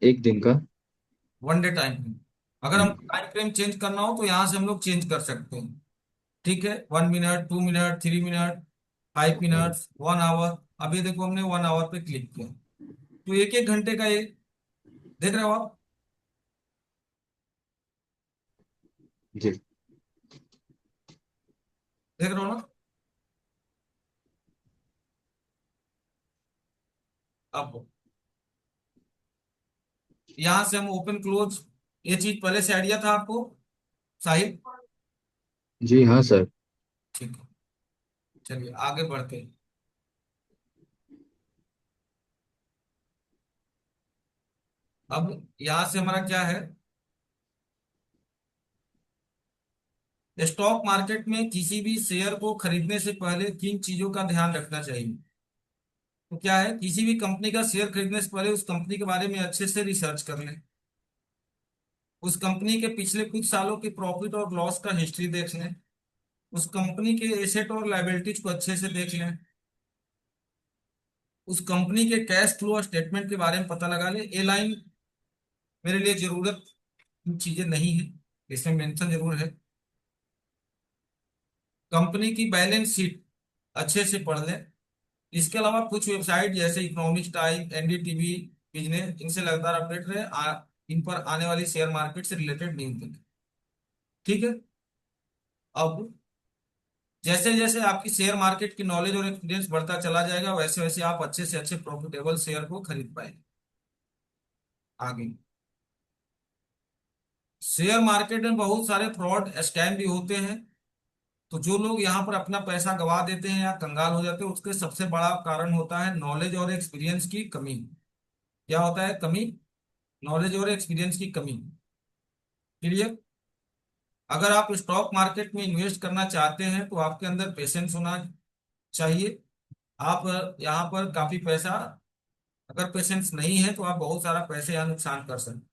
एक दिन का। One day time frame. अगर हम टाइम फ्रेम चेंज करना हो तो यहाँ से हम लोग चेंज कर सकते हैं। ठीक है, 1 minute, 2 minute, 3 minute, 5 minute, 1 hour. अभी देखो हमने 1 आवर पे क्लिक किया, तो एक एक घंटे का ये देख रहे हो आप? जी। देख रहे हो ना? अब यहाँ से हम ओपन क्लोज, ये चीज पहले से आइडिया था आपको साहिब? जी हाँ सर। ठीक है, चलिए आगे बढ़ते हैं। अब यहाँ से हमारा क्या है, स्टॉक मार्केट में किसी भी शेयर को खरीदने से पहले किन चीजों का ध्यान रखना चाहिए? तो क्या है, किसी भी कंपनी का शेयर खरीदने से पहले उस कंपनी के बारे में अच्छे से रिसर्च कर लें। उस कंपनी के पिछले कुछ सालों की प्रॉफिट और लॉस का हिस्ट्री देख लें। उस कंपनी के एसेट और लायबिलिटीज को अच्छे से देख लें। उस कंपनी के कैश फ्लो स्टेटमेंट के बारे में पता लगा लें। ए लाइन मेरे लिए जरूरत की चीजें नहीं है, इसमें मेंशन जरूर है। कंपनी की बैलेंस शीट अच्छे से पढ़ लें। इसके अलावा कुछ वेबसाइट जैसे इकोनॉमिक्स टाइम, एनडीटीवी बिजनेस, इनसे लगातार अपडेट रहे। इन पर आने वाली शेयर मार्केट से रिलेटेड न्यूज देखें। ठीक है। अब जैसे जैसे आपकी शेयर मार्केट की नॉलेज और एक्सपीरियंस बढ़ता चला जाएगा, वैसे वैसे आप अच्छे से अच्छे प्रॉफिटेबल शेयर को खरीद पाएंगे। आगे, शेयर मार्केट में बहुत सारे फ्रॉड स्कैम भी होते हैं। तो जो लोग यहाँ पर अपना पैसा गवा देते हैं या कंगाल हो जाते हैं, उसके सबसे बड़ा कारण होता है नॉलेज और एक्सपीरियंस की कमी। क्या होता है कमी? नॉलेज और एक्सपीरियंस की कमी। क्लियर? अगर आप स्टॉक मार्केट में इन्वेस्ट करना चाहते हैं तो आपके अंदर पेशेंस होना चाहिए। आप यहाँ पर काफी पैसा, अगर पेशेंस नहीं है तो आप बहुत सारा पैसे यहाँ नुकसान कर सकते हैं।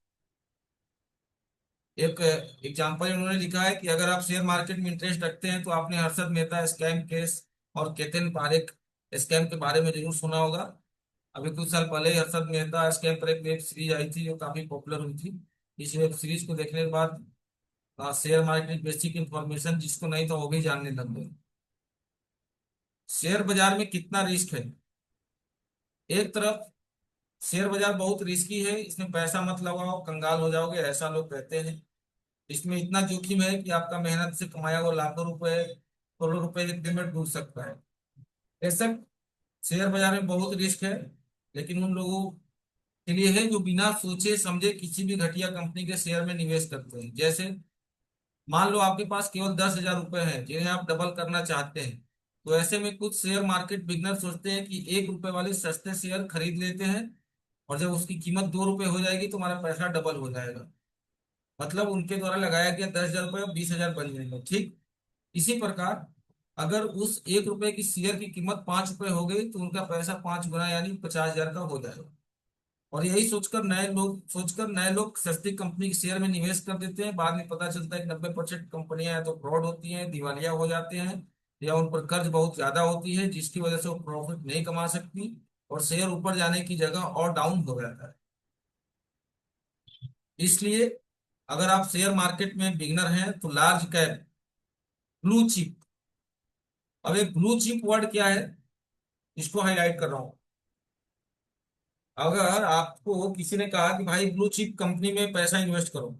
एक एग्जाम्पल उन्होंने लिखा है कि अगर आप शेयर मार्केट में इंटरेस्ट रखते हैं तो आपने हर्षद मेहता स्कैम केस और केतन पारेख स्कैम के बारे में जरूर सुना होगा। अभी कुछ साल पहले ही हर्षद मेहता स्कैम पर एक वेब सीरीज आई थी जो काफी पॉपुलर हुई थी। इस वेब सीरीज को देखने के बाद शेयर मार्केट बेसिक इंफॉर्मेशन जिसको नहीं था वो भी जानने लग गए। शेयर बाजार में कितना रिस्क है? एक तरफ शेयर बाजार बहुत रिस्की है, इसमें पैसा मत लगाओ कंगाल हो जाओगे, ऐसा लोग कहते हैं। इसमें इतना जोखिम है कि आपका मेहनत से कमाया हुआ लाखों रुपए, करोड़ों रुपए एक दिन में डूब सकता है। बेशक शेयर बाजार में बहुत रिस्क है, लेकिन उन लोगों के लिए है जो बिना सोचे समझे किसी भी घटिया कंपनी के शेयर में निवेश करते हैं। जैसे मान लो आपके पास केवल 10,000 रुपए हैं जिन्हें आप डबल करना चाहते हैं, तो ऐसे में कुछ शेयर मार्केट बिगनर सोचते हैं कि 1 रुपए वाले सस्ते शेयर खरीद लेते हैं, और जब उसकी कीमत 2 रुपए हो जाएगी तो हमारा पैसा डबल हो जाएगा। मतलब उनके द्वारा लगाया गया 10,000 रुपये अब 20,000 बन जाएगा। ठीक इसी प्रकार अगर उस 1 रुपए की शेयर की कीमत 5 रुपए हो गई तो उनका पैसा 5 गुना यानी 50,000 का हो जाएगा। और यही सोचकर नए लोग सस्ती कंपनी के शेयर में निवेश कर देते हैं। बाद में पता चलता है कि 90% कंपनियां या तो फ्रॉड होती हैं, दिवालिया हो जाते हैं, या उन पर कर्ज बहुत ज्यादा होती है जिसकी वजह से वो प्रॉफिट नहीं कमा सकती, और शेयर ऊपर जाने की जगह और डाउन हो जाता है। इसलिए अगर आप शेयर मार्केट में बिगनर हैं तो लार्ज कैप, ब्लू चिप। अब एक ब्लू चिप वर्ड क्या है, इसको हाईलाइट कर रहा हूं। अगर आपको किसी ने कहा कि भाई ब्लू चिप कंपनी में पैसा इन्वेस्ट करो,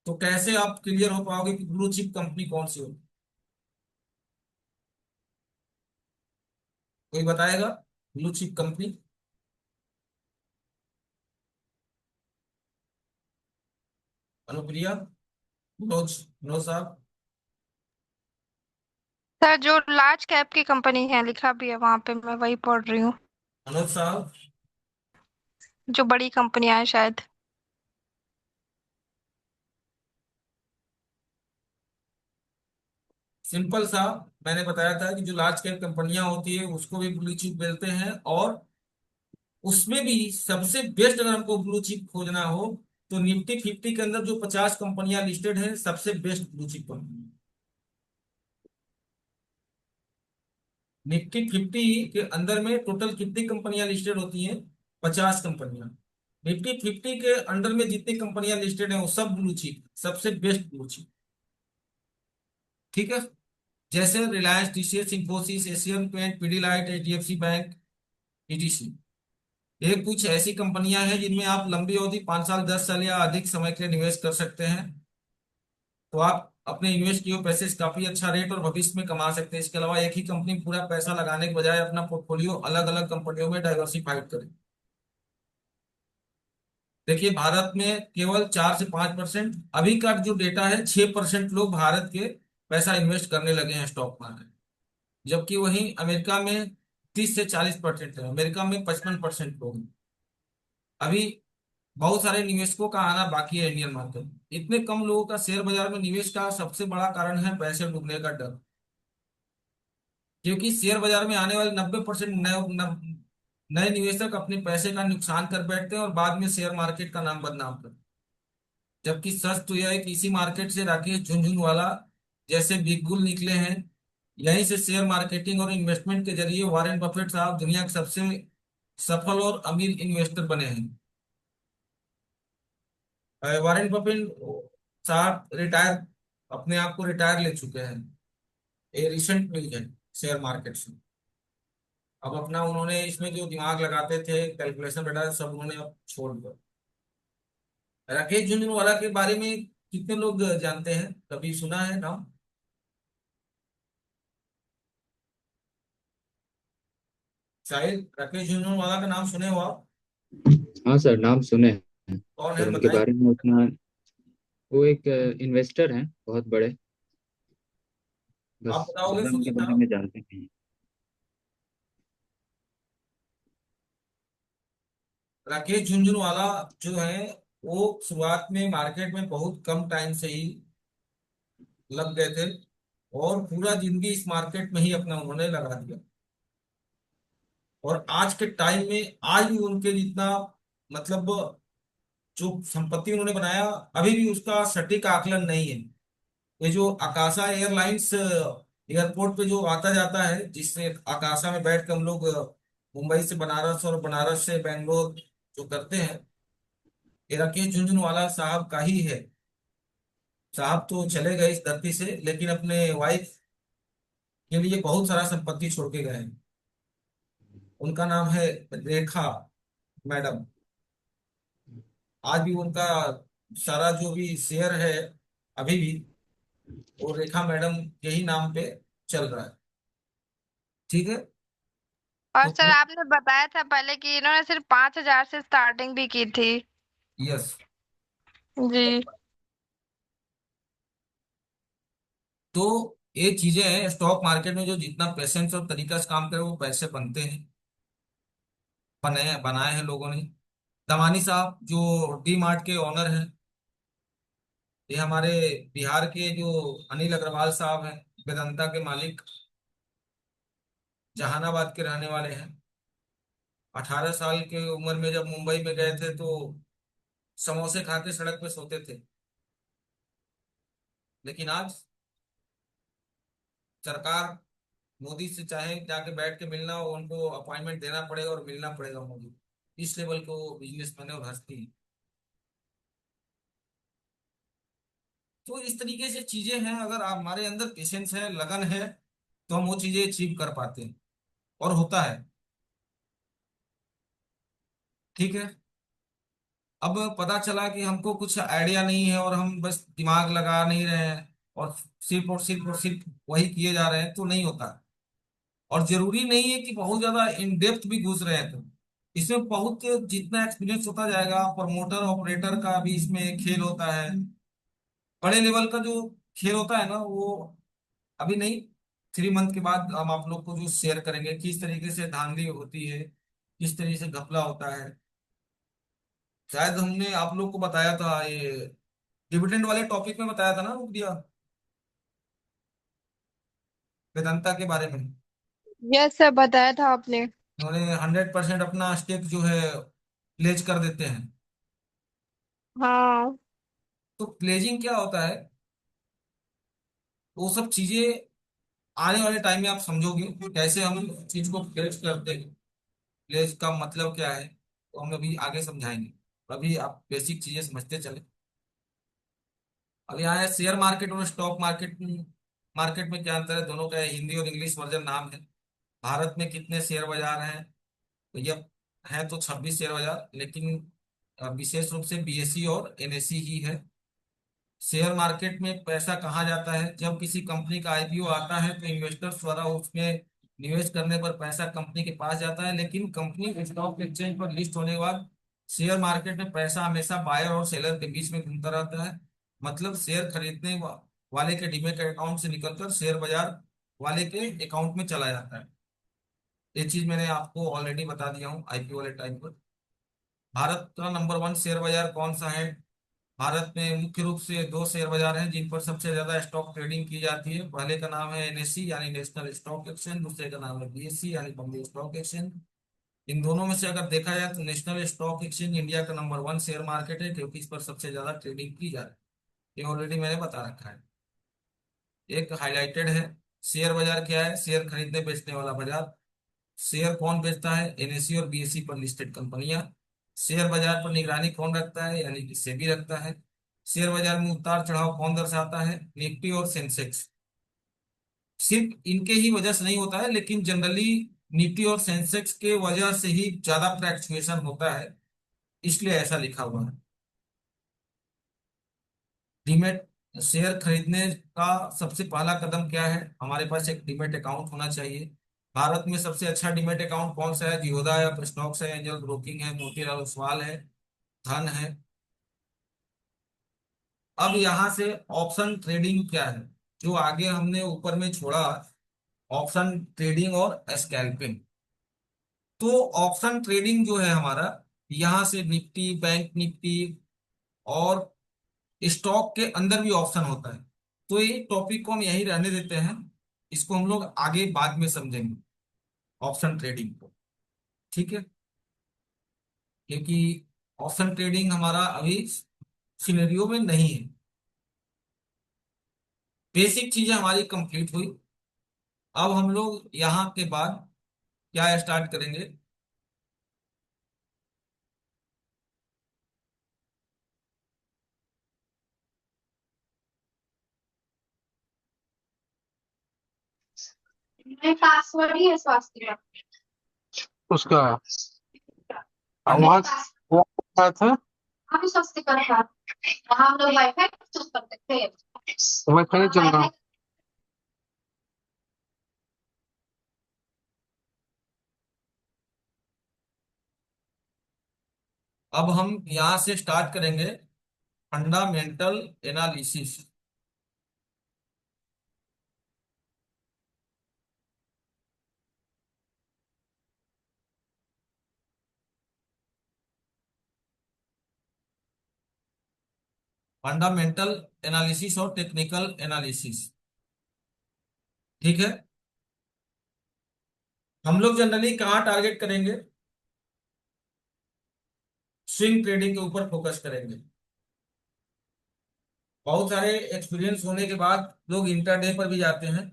तो कैसे आप क्लियर हो पाओगे कि ब्लू चिप कंपनी कौन सी हो? कोई बताएगा blue chip company? Anupriya, Manoj, Manoj साहब। सर जो लार्ज कैप की कंपनी है लिखा भी है वहां पे, मैं वही पढ़ रही हूँ। मनोज साहब, जो बड़ी कंपनियां हैं शायद। सिंपल सा, मैंने बताया था कि जो लार्ज कैप कंपनियां होती है उसको भी ब्लू चिप बोलते हैं। और उसमें भी सबसे बेस्ट अगर हमको ब्लू चिप खोजना हो तो निफ्टी 50 के अंदर जो 50 कंपनियां लिस्टेड है, सबसे best blue chip company. Nifty 50 के अंदर में टोटल कितनी कंपनियां लिस्टेड होती हैं? 50 कंपनियां। निफ्टी 50 के अंडर में जितनी कंपनियां लिस्टेड हैं वो सब ब्लू चिप, सबसे बेस्ट ब्लू चिप। ठीक है। जैसे रिलायंस, टीसीएस, इंफोसिस, एशियन पेंट, पीडीलाइट, एचडीएफसी बैंक, ईटीसी। ये कुछ ऐसी कंपनियां हैं जिनमें आप लंबी अवधि 5 साल, 10 साल या अधिक समय के लिए निवेश कर सकते हैं। तो आप अपने इन्वेस्ट किए हुए पैसे से काफी अच्छा रेट और भविष्य में कमा सकते हैं। इसके अलावा एक ही कंपनी पूरा पैसा लगाने के बजाय अपना पोर्टफोलियो अलग अलग कंपनियों में डाइवर्सिफाइड करें। देखिए, भारत में केवल 4 से 5%, अभी का जो डेटा है 6% लोग भारत के पैसा इन्वेस्ट करने लगे हैं स्टॉक मार्केट। जबकि वहीं अमेरिका में 30 से 40% है, अमेरिका में 55% लोग हैं। अभी बहुत सारे निवेशकों का आना बाकी है इंडियन मार्केट में। इतने कम लोगों का शेयर बाजार में निवेश का सबसे बड़ा कारण है पैसे डूबने का डर। क्योंकि शेयर बाजार में आने वाले 90% नए निवेशक अपने पैसे का नुकसान कर बैठते हैं और बाद में शेयर मार्केट का नाम बदनाम करते हैं। जबकि सच तो यह है कि इसी मार्केट से राकेश झुनझुनवाला जैसे बिग बुल निकले हैं। यहीं से शेयर मार्केटिंग और इन्वेस्टमेंट के जरिए वॉरेन बफेट साहब दुनिया के सबसे सफल और अमीर इन्वेस्टर बने हैं। वॉरेन बफेट साहब रिटायर, अपने आप को रिटायर ले चुके हैं। ये रिसेंट न्यूज है शेयर मार्केट से। अब अपना उन्होंने इसमें जो दिमाग लगाते थे, कैलकुलेशन बेटा सब उन्होंने अब छोड़ दिया। राकेश झुनझुनवाला के बारे में कितने लोग जानते हैं, कभी सुना है नाम? शायद राकेश झुनझुनवाला का नाम सुने हो आप? हाँ सर, नाम सुने हैं। कौन है पर उनके बताएं। बारे में उतना, वो एक इन्वेस्टर हैं बहुत बड़े, आप बस बताओगे ज्यादा उनके सुनीता? बारे में जानते नहीं। राकेश झुनझुनवाला जो है वो शुरुआत में मार्केट में बहुत कम टाइम से ही लग गए थे और पूरा जिंदगी इस मार्केट में ही अपना उन्होंने लगा दिया। और आज के टाइम में आज भी उनके जितना, मतलब जो संपत्ति उन्होंने बनाया, अभी भी उसका सटीक आकलन नहीं है। ये जो आकाशा एयरलाइंस एयरपोर्ट पे जो आता जाता है, जिससे आकाशा में बैठ के हम लोग मुंबई से बनारस और बनारस से बेंगलोर जो करते हैं, ये राकेश झुनझुनवाला साहब का ही है। साहब तो चले गए इस धरती से, लेकिन अपने वाइफ के लिए बहुत सारा संपत्ति छोड़ के गए हैं। उनका नाम है रेखा मैडम। आज भी उनका सारा जो भी शेयर है अभी भी वो रेखा मैडम के ही नाम पे चल रहा है। ठीक है। और तो सर आपने बताया था पहले कि इन्होंने सिर्फ 5,000 से स्टार्टिंग भी की थी। यस। जी। तो ये चीजें हैं स्टॉक मार्केट में, जो जितना पेशेंस और तरीका से काम करे वो पैसे बनते हैं, बने बनाए हैं लोगों ने। दमानी साहब जो डी मार्ट के ओनर हैं, ये हमारे बिहार के जो अनिल अग्रवाल साहब हैं, वेदांता के मालिक, जहानाबाद के रहने वाले हैं। 18 साल के उम्र में जब मुंबई में गए थे तो समोसे खा के सड़क पे सोते थे। लेकिन आज सरकार मोदी से चाहे जाके बैठ के मिलना हो, उनको अपॉइंटमेंट देना पड़ेगा और मिलना पड़ेगा मोदी। इस लेवल के वो बिजनेसमैन है और हस्ती है। तो इस तरीके से चीजें हैं, अगर आप हमारे अंदर पेशेंस है, लगन है, तो हम वो चीजें अचीव कर पाते हैं और होता है। ठीक है। अब पता चला कि हमको कुछ आइडिया नहीं है और हम बस दिमाग लगा नहीं रहे हैं और सिर्फ वही किए जा रहे हैं, तो नहीं होता। और जरूरी नहीं है कि बहुत ज्यादा इन डेप्थ भी घुस रहे हैं। तो इसमें बहुत जितना एक्सपीरियंस होता जाएगा, प्रमोटर ऑपरेटर का भी इसमें खेल होता है। बड़े लेवल का जो खेल होता है ना, वो अभी नहीं, 3 मंथ के बाद हम आप लोग को जो शेयर करेंगे किस तरीके से धांधली होती है, किस तरीके से घपला होता है। शायद हमने आप लोग को बताया था, ये डिविडेंड वाले टॉपिक में बताया था ना रुपया, वेदांता के बारे में। यस सर, बताया था आपने। उन्होंने 100% अपना स्टेक जो है प्लेज कर देते हैं। हाँ। तो प्लेजिंग क्या होता है, वो सब चीजें आने वाले टाइम में आप समझोगे कि कैसे हम चीज को प्लेज करते हैं, प्लेज का मतलब क्या है, तो हम अभी आगे समझाएंगे। अभी आप बेसिक चीजें समझते चले। अब यहाँ है शेयर मार्केट और स्टॉक मार्केट। मार्केट में क्या अंतर है, दोनों का हिंदी और इंग्लिश वर्जन नाम है। भारत में कितने शेयर बाजार हैं, तो ये है तो 26 शेयर बाजार, लेकिन विशेष रूप से बीएसई और एनएसई ही है। शेयर मार्केट में पैसा कहाँ जाता है, जब किसी कंपनी का आईपीओ आता है तो इन्वेस्टर्स द्वारा उसमें निवेश करने पर पैसा कंपनी के पास जाता है, लेकिन कंपनी स्टॉक एक्सचेंज पर लिस्ट होने के बाद शेयर मार्केट में पैसा हमेशा बायर और सेलर के बीच में घूमता रहता है। मतलब शेयर खरीदने वाले के डीमैट अकाउंट से निकलकर शेयर बाजार वाले के अकाउंट में चला जाता है। ये चीज मैंने आपको ऑलरेडी बता दिया हूँ आईपीओ वाले टाइम पर। भारत का नंबर 1 शेयर बाजार कौन सा है? भारत में मुख्य रूप से दो शेयर बाजार हैं जिन पर सबसे ज्यादा स्टॉक ट्रेडिंग की जाती है। पहले का नाम है एनएसई यानी नेशनल स्टॉक एक्सचेंज, दूसरे का नाम है बीएसई यानी बॉम्बे स्टॉक एक्सचेंज। इन दोनों में से अगर देखा जाए तो नेशनल स्टॉक एक्सचेंज इंडिया का नंबर 1 शेयर मार्केट है, क्योंकि इस पर सबसे ज्यादा ट्रेडिंग की जा रही है। ये ऑलरेडी मैंने बता रखा है। एक हाईलाइटेड है। शेयर बाजार क्या है? शेयर खरीदने बेचने वाला बाजार। शेयर कौन बेचता है? एनएसई और बीएसई पर लिस्टेड कंपनियां। शेयर बाजार पर निगरानी कौन रखता है? यानी कि सेबी रखता है। शेयर बाजार में उतार चढ़ाव कौन दर्शाता है? निफ्टी और सेंसेक्स। सिर्फ इनके ही वजह से नहीं होता है, लेकिन जनरली निफ्टी और सेंसेक्स के वजह से ही ज्यादा फ्लैक्चुएशन होता है, इसलिए ऐसा लिखा हुआ है। डीमेट शेयर खरीदने का सबसे पहला कदम क्या है? हमारे पास एक डीमेट अकाउंट होना चाहिए। भारत में सबसे अच्छा डीमेट अकाउंट कौन सा है? जियोदा है, अपस्टॉक्स है, एंजल ब्रोकिंग है, मोतीलाल ओसवाल है, धन है। अब यहां से ऑप्शन ट्रेडिंग क्या है, जो आगे हमने ऊपर में छोड़ा, ऑप्शन ट्रेडिंग और स्कैल्पिंग। तो ऑप्शन ट्रेडिंग जो है हमारा, यहां से निफ्टी, बैंक निफ्टी और स्टॉक के अंदर भी ऑप्शन होता है। तो ये टॉपिक को हम यही रहने देते हैं, इसको हम लोग आगे बाद में समझेंगे, ऑप्शन ट्रेडिंग को। ठीक है, क्योंकि ऑप्शन ट्रेडिंग हमारा अभी सिनेरियो में नहीं है। बेसिक चीजें हमारी कंप्लीट हुई। अब हम लोग यहाँ के बाद क्या स्टार्ट करेंगे? मेरे पासवर्ड ही है स्वास्थ्य उसका का। वहाँ वो क्या था? अभी स्वास्थ्य का है। वहाँ हम लोग वाईफाई यूज करते थे। वाईफाई नहीं चल रहा। अब हम यहाँ से स्टार्ट करेंगे फंडामेंटल एनालिसिस। फंडामेंटल एनालिसिस और टेक्निकल एनालिसिस। ठीक है, हम लोग जनरली कहाँ टारगेट करेंगे? स्विंग ट्रेडिंग के ऊपर फोकस करेंगे। बहुत सारे एक्सपीरियंस होने के बाद लोग इंटरडे पर भी जाते हैं,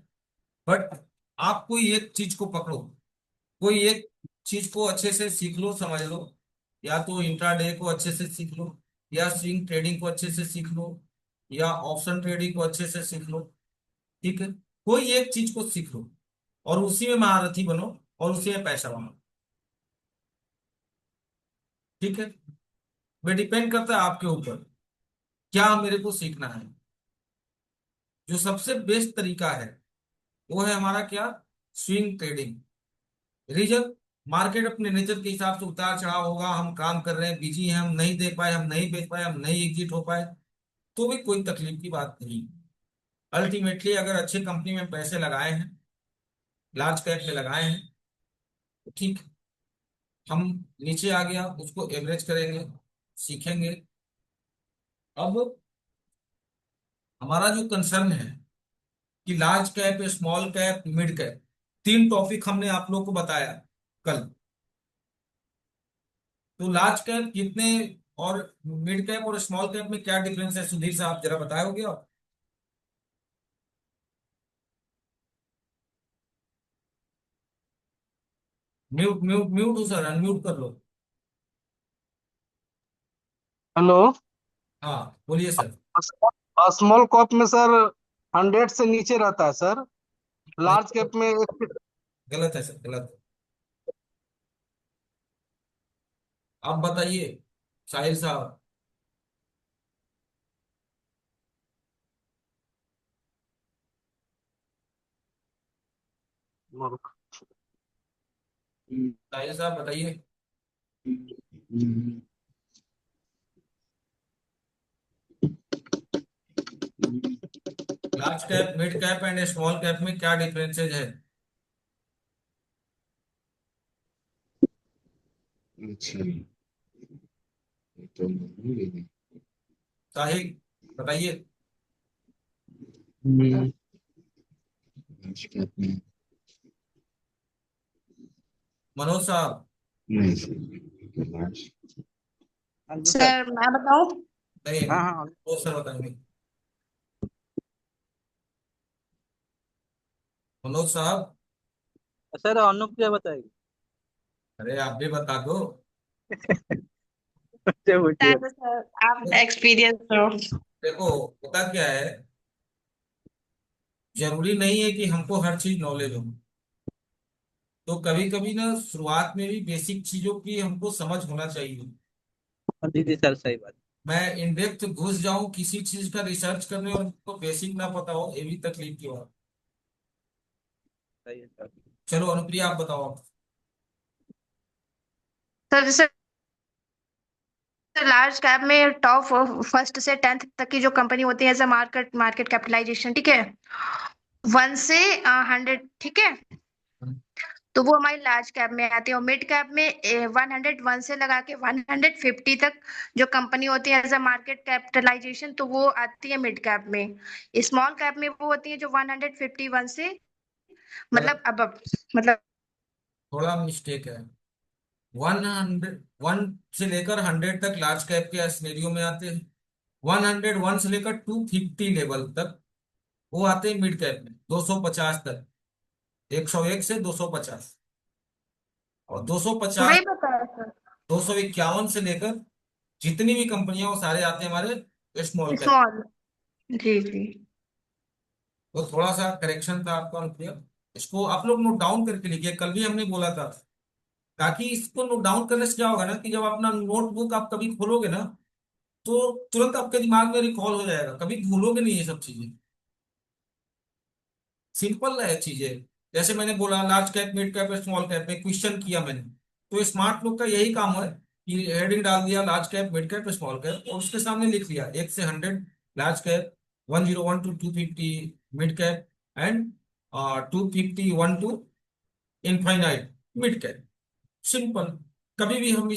बट आप कोई एक चीज को पकड़ो, कोई एक चीज को अच्छे से सीख लो, समझ लो। या तो इंट्राडे को अच्छे से सीख लो, या स्विंग ट्रेडिंग को अच्छे से सीख लो, या ऑप्शन ट्रेडिंग को अच्छे से सीख लो। ठीक है, कोई एक चीज को सीख लो और उसी में महारथी बनो और उसी में पैसा बनो। ठीक है, वे डिपेंड करता है आपके ऊपर, क्या मेरे को सीखना है। जो सबसे बेस्ट तरीका है वो है हमारा क्या? Swing trading. रीजन, मार्केट अपने नेचर के हिसाब से उतार चढ़ाव होगा, हम काम कर रहे हैं, बिजी हैं, हम नहीं दे पाए, हम नहीं बेच पाए, हम नहीं एग्जिट हो पाए, तो भी कोई तकलीफ की बात नहीं। अल्टीमेटली अगर अच्छे कंपनी में पैसे लगाए हैं, लार्ज कैप में लगाए हैं, तो ठीक, हम नीचे आ गया उसको एवरेज करेंगे, सीखेंगे। अब हमारा जो कंसर्न है कि large cap, small cap, mid cap, 3 topic हमने आप लोग को बताया कल। तो लार्ज कैप कितने और मिड कैप और स्मॉल कैप में क्या डिफरेंस है, सुधीर साहब जरा बताओगे आप? म्यूट म्यूट म्यूट हो सर, अनम्यूट कर लो। हेलो। हाँ बोलिए सर। स्मॉल कप में सर 100 से नीचे रहता है सर। नहीं, लार्ज कैप में गलत है सर, गलत है। आप बताइए साहिल साहब। हम्म, साहिल साहब बताइए। हम्म, हम्म, large cap, mid cap and small cap में क्या डिफरेंसेज है? अच्छा, ये तो मालूम ही नहीं। साहिल बताइए। हम्म, लार्ज कैप में मनोज साहब। नहीं सर, लार्ज। हाँ जी सर। सर मैं बताऊं? नहीं हाँ हाँ। वो सर बताएंगे। मनोज साहब। सर अनुप्रिया बताएगी। अरे आप भी बता दो। पूछिए। शायद सर आप एक्सपीरियंस हो। देखो होता क्या है, जरूरी नहीं है कि हमको हर चीज नॉलेज हो। तो कभी कभी ना शुरुआत में भी बेसिक चीजों की हमको समझ होना चाहिए। जी जी सर, सही बात। मैं इन डेप्थ घुस जाऊं किसी चीज का रिसर्च करने और हमको बेसिक ना पता हो, ये भी तकलीफ की बात। सही है सर। चलो अनुप्रिया आप बताओ आप। सर जैसे लार्ज कैप में टॉप फर्स्ट से 10th तक की जो कंपनी होती है as a market market capitalization, ठीक है, 1 से 100, ठीक है, तो वो हमारी लार्ज कैप में आती है। और मिड कैप में 101 से लगा के 150 तक जो कंपनी होती है एज अ मार्केट कैपिटलाइजेशन, तो वो आती है मिड कैप में। स्मॉल कैप में वो होती है जो 151 से गलत, मतलब अब मतलब थोड़ा मिस्टेक है। 101 से लेकर 100 तक लार्ज कैप के सिनेरियो में आते हैं। 101 से लेकर 250 लेवल तक वो आते हैं मिड कैप में, 250 तक। 101 से 250, और 250, वही बताया सर। 251 से लेकर जितनी भी कंपनियां वो सारे आते हैं हमारे स्मॉल कैप। स्मॉल। जी जी। तो थोड़ा सा करेक्शन था आपका अनुप्रिया। इसको आप लोग नोट डाउन करके लिखिए, कल भी हमने बोला था। ताकि इसको नोट डाउन करने से क्या होगा ना, कि जब अपना नोटबुक आप कभी खोलोगे ना, तो तुरंत आपके दिमाग में रिकॉल हो जाएगा, कभी भूलोगे नहीं ये सब चीजें। सिंपल है चीजें। जैसे मैंने बोला large cap, mid cap, small cap में क्वेश्चन किया मैंने, तो स्मार्ट लोग का यही काम है कि हेडिंग डाल दिया large cap, mid cap, small cap, और उसके सामने लिख लिया 1 से 100 large cap, 101 to 250 mid cap, and 251 to infinite mid cap. Simple. कभी भी हम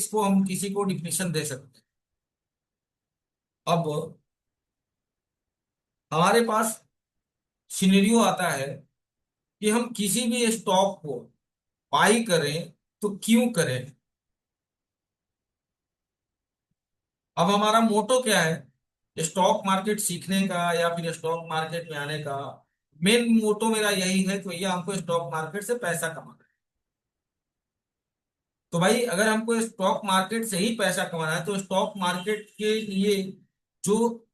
किसी को डिफिनेशन दे सकते हैं। अब हमारे पास सिनेरियो आता है कि हम किसी भी स्टॉक को बाई करें तो क्यों करें। अब हमारा मोटो क्या है, स्टॉक मार्केट सीखने का या फिर स्टॉक मार्केट में आने का? मेन मोटो मेरा यही है कि भैया हमको स्टॉक मार्केट से पैसा कमाना है। तो भाई अगर हमको स्टॉक मार्केट से ही पैसा कमाना है, तो स्टॉक मार्केट के लिए जो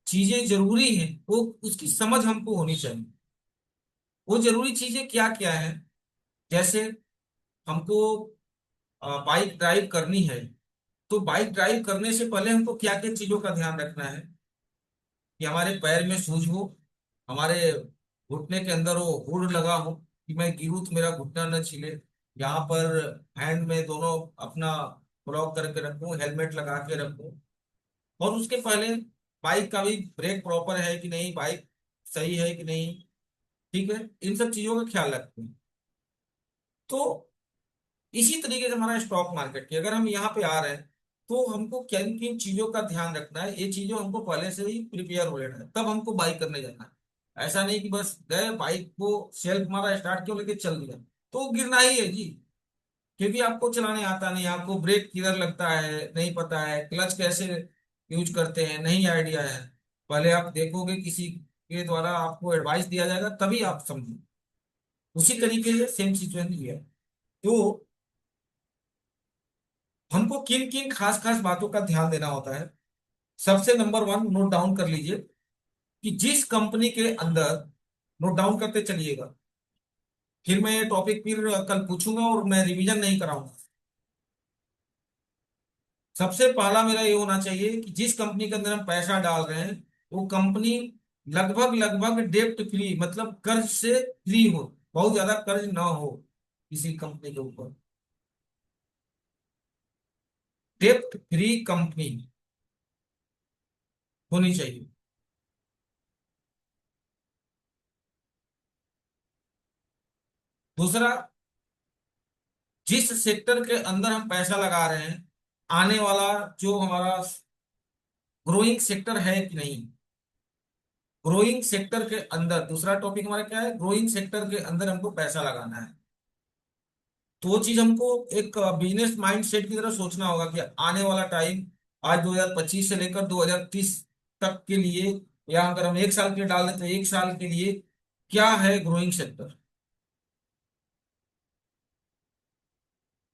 चीजें जरूरी हैं वो उसकी समझ हमको होनी चाहिए। वो जरूरी चीजें क्या क्या है? जैसे हमको बाइक ड्राइव करनी है, तो बाइक ड्राइव करने से पहले हमको क्या क्या चीजों का ध्यान रखना है? कि हमारे पैर में शूज हो, हमारे घुटने के अंदर वो हुड लगा हो, कि मैं गिरूँ तो मेरा घुटना न छिले। यहाँ पर हैंड में दोनों अपना ब्लॉक करके रखूं, हेलमेट लगा के रखूं। और उसके पहले बाइक का भी ब्रेक प्रॉपर है कि नहीं, बाइक सही है कि नहीं, ठीक है, इन सब चीजों का ख्याल रखते हैं। तो इसी तरीके से हमारा स्टॉक मार्केट की अगर हम यहाँ पे आ रहे हैं, तो हमको किन किन चीजों का ध्यान रखना है, ये चीजों हमको पहले से ही प्रिपेयर हो लेना है, तब हमको बाइक करने जाना है। ऐसा नहीं कि बस गए बाइक को सेल्फ मारा, स्टार्ट किया, लेके चल दिया, तो गिरना ही है जी। क्योंकि आपको चलाने आता नहीं, आपको ब्रेक किधर लगता है नहीं पता है, क्लच कैसे यूज करते हैं नहीं आइडिया है। पहले आप देखोगे, किसी के द्वारा आपको एडवाइस दिया जाएगा, तभी आप समझो। उसी तरीके से सेम सिचुएशन ये है। तो हमको किन किन खास खास बातों का ध्यान देना होता है। सबसे नंबर वन नोट डाउन कर लीजिए कि जिस कंपनी के अंदर, नोट डाउन करते चलिएगा, फिर मैं ये टॉपिक फिर कल पूछूंगा और मैं रिवीजन नहीं कराऊंगा। सबसे पहला मेरा ये होना चाहिए कि जिस कंपनी के अंदर हम पैसा डाल रहे हैं वो कंपनी लगभग लगभग डेप्ट फ्री, मतलब कर्ज से फ्री हो, बहुत ज्यादा कर्ज ना हो किसी कंपनी के ऊपर। डेप्ट फ्री कंपनी होनी चाहिए। दूसरा, जिस सेक्टर के अंदर हम पैसा लगा रहे हैं, आने वाला जो हमारा ग्रोइंग सेक्टर है कि नहीं। ग्रोइंग सेक्टर के अंदर, दूसरा टॉपिक हमारा क्या है, ग्रोइंग सेक्टर के अंदर हमको पैसा लगाना है। तो वो चीज हमको एक बिजनेस माइंडसेट की तरह सोचना होगा कि आने वाला टाइम, आज 2025 से लेकर 2030 तक के लिए, या अगर हम एक साल के लिए डाल दें तो एक साल के लिए क्या है ग्रोइंग सेक्टर।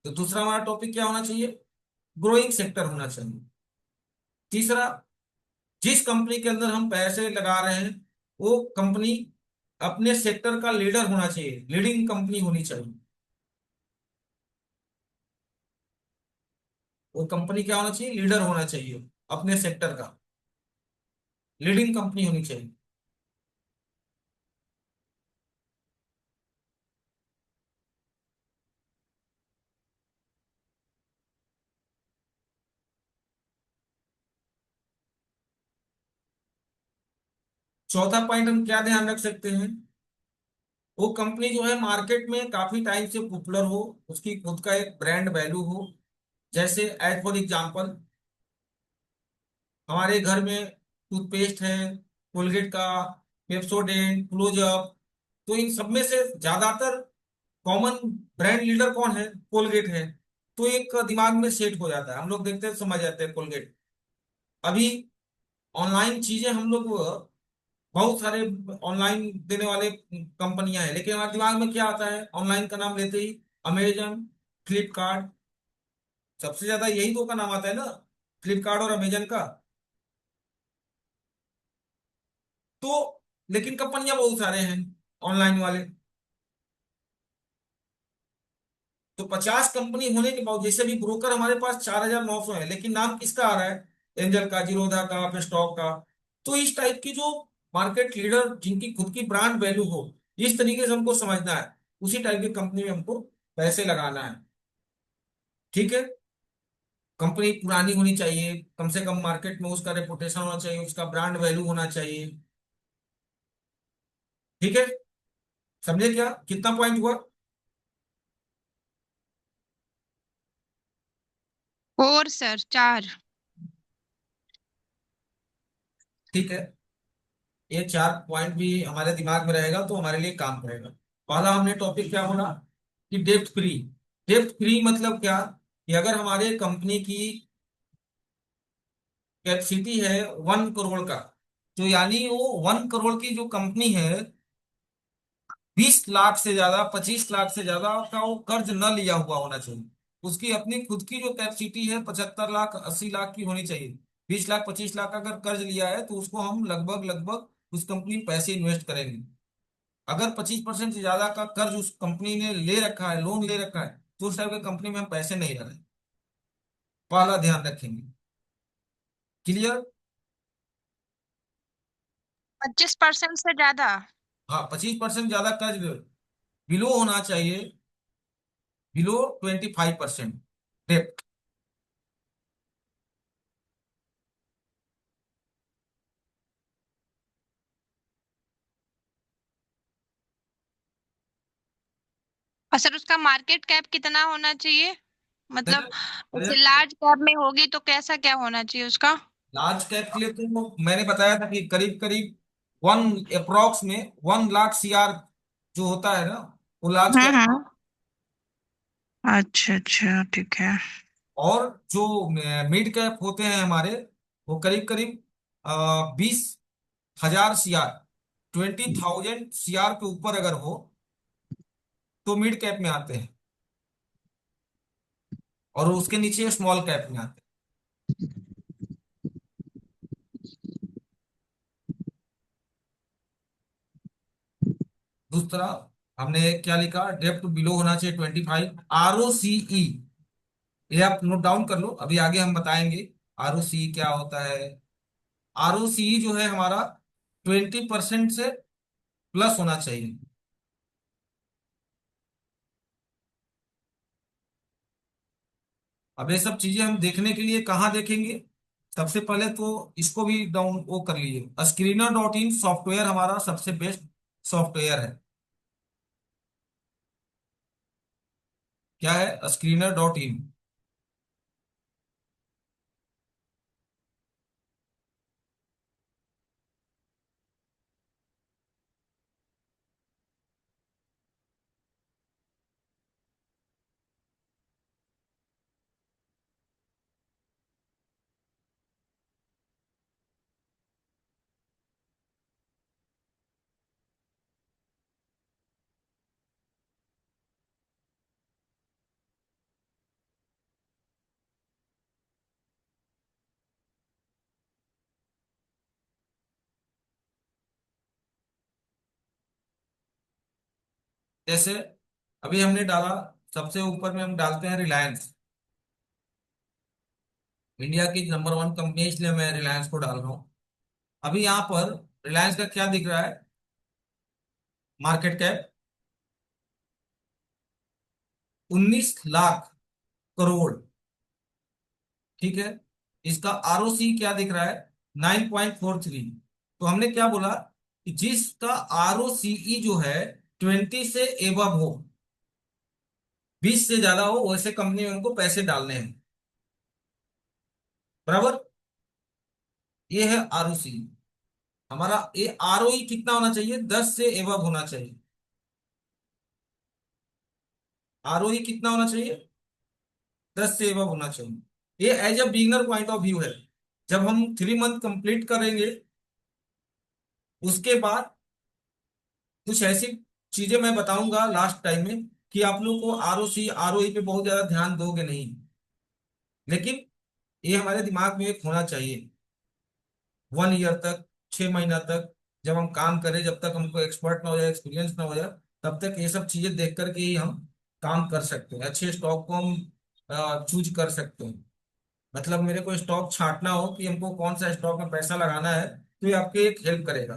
तो दूसरा हमारा टॉपिक क्या होना चाहिए, ग्रोइंग सेक्टर होना चाहिए। तीसरा, जिस कंपनी के अंदर हम पैसे लगा रहे हैं वो कंपनी अपने सेक्टर का लीडर होना चाहिए, लीडिंग कंपनी होनी चाहिए। वो कंपनी क्या होना चाहिए, लीडर होना चाहिए अपने सेक्टर का, लीडिंग कंपनी होनी चाहिए। चौथा पॉइंट हम क्या ध्यान रख सकते हैं, वो कंपनी जो है मार्केट में काफी टाइम से पॉपुलर हो, उसकी खुद का एक ब्रांड वैल्यू हो। जैसे एज फॉर एग्जांपल, हमारे घर में टूथपेस्ट है, कोलगेट का, पेप्सोडेंट, क्लोजअप, तो इन सब में से ज्यादातर कॉमन ब्रांड लीडर कौन है, कोलगेट है। तो एक दिमाग में सेट हो जाता है, हम लोग देखते हैं समझ जाते हैं कोलगेट। अभी ऑनलाइन चीजें हम लोग, बहुत सारे ऑनलाइन देने वाले कंपनियां हैं, लेकिन हमारे दिमाग में क्या आता है ऑनलाइन का नाम लेते ही, अमेजन, फ्लिपकार्ट, सबसे ज्यादा यही दो का नाम आता है ना, फ्लिपकार्ट और अमेजन का। तो लेकिन कंपनियां बहुत सारे हैं ऑनलाइन वाले। तो 50 कंपनी होने के बाद, जैसे भी ब्रोकर हमारे पास 4,900 है, लेकिन नाम किसका आ रहा है, एंजल का, जीरोधा का, फिर स्टॉक का। तो इस टाइप की जो मार्केट लीडर जिनकी खुद की ब्रांड वैल्यू हो, इस तरीके से हमको समझना है, उसी टाइप की कंपनी में हमको पैसे लगाना है। ठीक है, कंपनी पुरानी होनी चाहिए, कम से कम मार्केट में उसका रेपुटेशन होना चाहिए, उसका ब्रांड वैल्यू होना चाहिए। ठीक है, समझे क्या, कितना पॉइंट हुआ। और सर 4। ठीक है, ये 4 पॉइंट भी हमारे दिमाग में रहेगा तो हमारे लिए काम करेगा। पहला हमने टॉपिक क्या बोला कि डेप्थ फ्री। डेप्थ फ्री मतलब क्या, कि अगर हमारे कंपनी की कैपेसिटी है 1 करोड़ का, तो यानी वो 1 करोड़ की जो कंपनी है, 20 लाख से ज्यादा, 25 लाख से ज्यादा का वो कर्ज न लिया हुआ होना चाहिए। उसकी अपनी खुद की जो कैपेसिटी है 75 लाख 80 लाख की होनी चाहिए। 20 लाख 25 लाख अगर कर्ज लिया है तो उसको हम लगभग लगभग उस कंपनी में पैसे इन्वेस्ट करेंगे। अगर 25% से ज्यादा का कर्ज उस कंपनी ने ले रखा है, लोन ले रखा है, तो उस टाइप की कंपनी में हम पैसे नहीं लगाएं। पहला ध्यान रखेंगे। क्लियर। 25% से ज्यादा। हाँ, 25% ज्यादा कर्ज बिलो होना चाहिए, बिलो 25% डेप्थ। और सर उसका मार्केट कैप कितना होना चाहिए, मतलब जैसे लार्ज कैप में होगी तो कैसा क्या होना चाहिए उसका। लार्ज कैप के लिए तो मैंने बताया था कि करीब करीब वन, अप्रोक्स में 1 लाख सीआर जो होता है ना, वो लार्ज कैप। हम्म। अच्छा अच्छा, ठीक है। और जो मिड कैप होते हैं हमारे, वो करीब करीब 20,000 CR, 20,000 CR के ऊपर अगर हो तो मिड कैप में आते हैं, और उसके नीचे स्मॉल कैप में आते हैं। दूसरा हमने क्या लिखा, डेप्ट बिलो होना चाहिए 25। ROCE, ये आप नोट डाउन कर लो, अभी आगे हम बताएंगे ROCE क्या होता है। ROCE जो है हमारा 20% से प्लस होना चाहिए। अब ये सब चीजें हम देखने के लिए कहाँ देखेंगे? सबसे पहले तो इसको भी डाउन वो कर लीजिए, Screener.in सॉफ्टवेयर हमारा सबसे बेस्ट सॉफ्टवेयर है। क्या है Screener.in? जैसे अभी हमने डाला, सबसे ऊपर में हम डालते हैं रिलायंस, इंडिया की नंबर 1 कंपनी है, इसलिए मैं रिलायंस को डाल रहा हूँ। अभी यहाँ पर रिलायंस का क्या दिख रहा है? मार्केट कैप 19 लाख करोड़, ठीक है। इसका ROC क्या दिख रहा है? 9.43। तो हमने क्या बोला कि जिसका ROCE जो है 20 से एबव हो, 20 से ज्यादा हो, वैसे कंपनी में उनको पैसे डालने हैं, बराबर। ये है ROC हमारा। ये ROE कितना होना चाहिए? 10 से एबव होना चाहिए। ROE कितना होना चाहिए? 10 से एबव होना चाहिए। ये as a beginner point of view है। जब हम 3 मंथ कंप्लीट करेंगे, उसके बाद कुछ ऐसी चीजें मैं बताऊंगा लास्ट टाइम में कि आप लोग को ROC ROE पे बहुत ज्यादा ध्यान दोगे नहीं, लेकिन ये हमारे दिमाग में एक होना चाहिए। 1 ईयर तक, 6 महीना तक जब हम काम करें, जब तक हमको एक्सपर्ट ना हो जाए, एक्सपीरियंस ना हो जाए, तब तक ये सब चीजें देख करके ही हम काम कर सकते हैं, अच्छे स्टॉक को हम चूज कर सकते हैं। मतलब मेरे को स्टॉक छांटना हो कि हमको कौन सा स्टॉक में पैसा लगाना है, तो ये आपके एक हेल्प करेगा,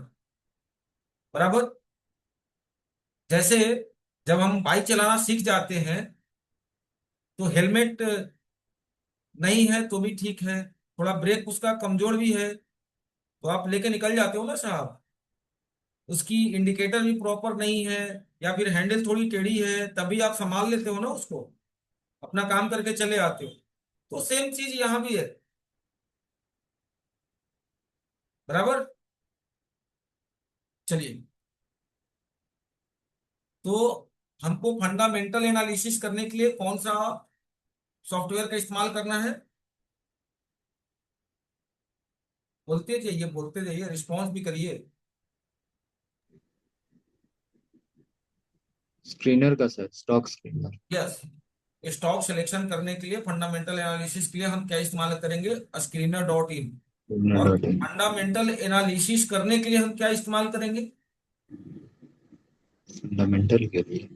बराबर। जैसे जब हम बाइक चलाना सीख जाते हैं, तो हेलमेट नहीं है तो भी ठीक है, थोड़ा ब्रेक उसका कमजोर भी है, तो आप लेके निकल जाते हो ना साहब। उसकी इंडिकेटर भी प्रॉपर नहीं है, या फिर हैंडल थोड़ी टेढ़ी है, तभी आप संभाल लेते हो ना उसको, अपना काम करके चले आते हो। तो सेम चीज यहाँ भी है, बराबर। चलिए, तो हमको फंडामेंटल एनालिसिस करने के लिए कौन सा सॉफ्टवेयर का इस्तेमाल करना है? बोलते जाइए, रिस्पॉन्स भी करिए। स्क्रीनर का sir, stock screener. Yes, stock selection करने के लिए, फंडामेंटल एनालिसिस के लिए हम क्या इस्तेमाल करेंगे? Screener.in। स्क्रीनर और डॉट इन। फंडामेंटल एनालिसिस करने के लिए हम क्या इस्तेमाल करेंगे? फंडामेंटल के लिए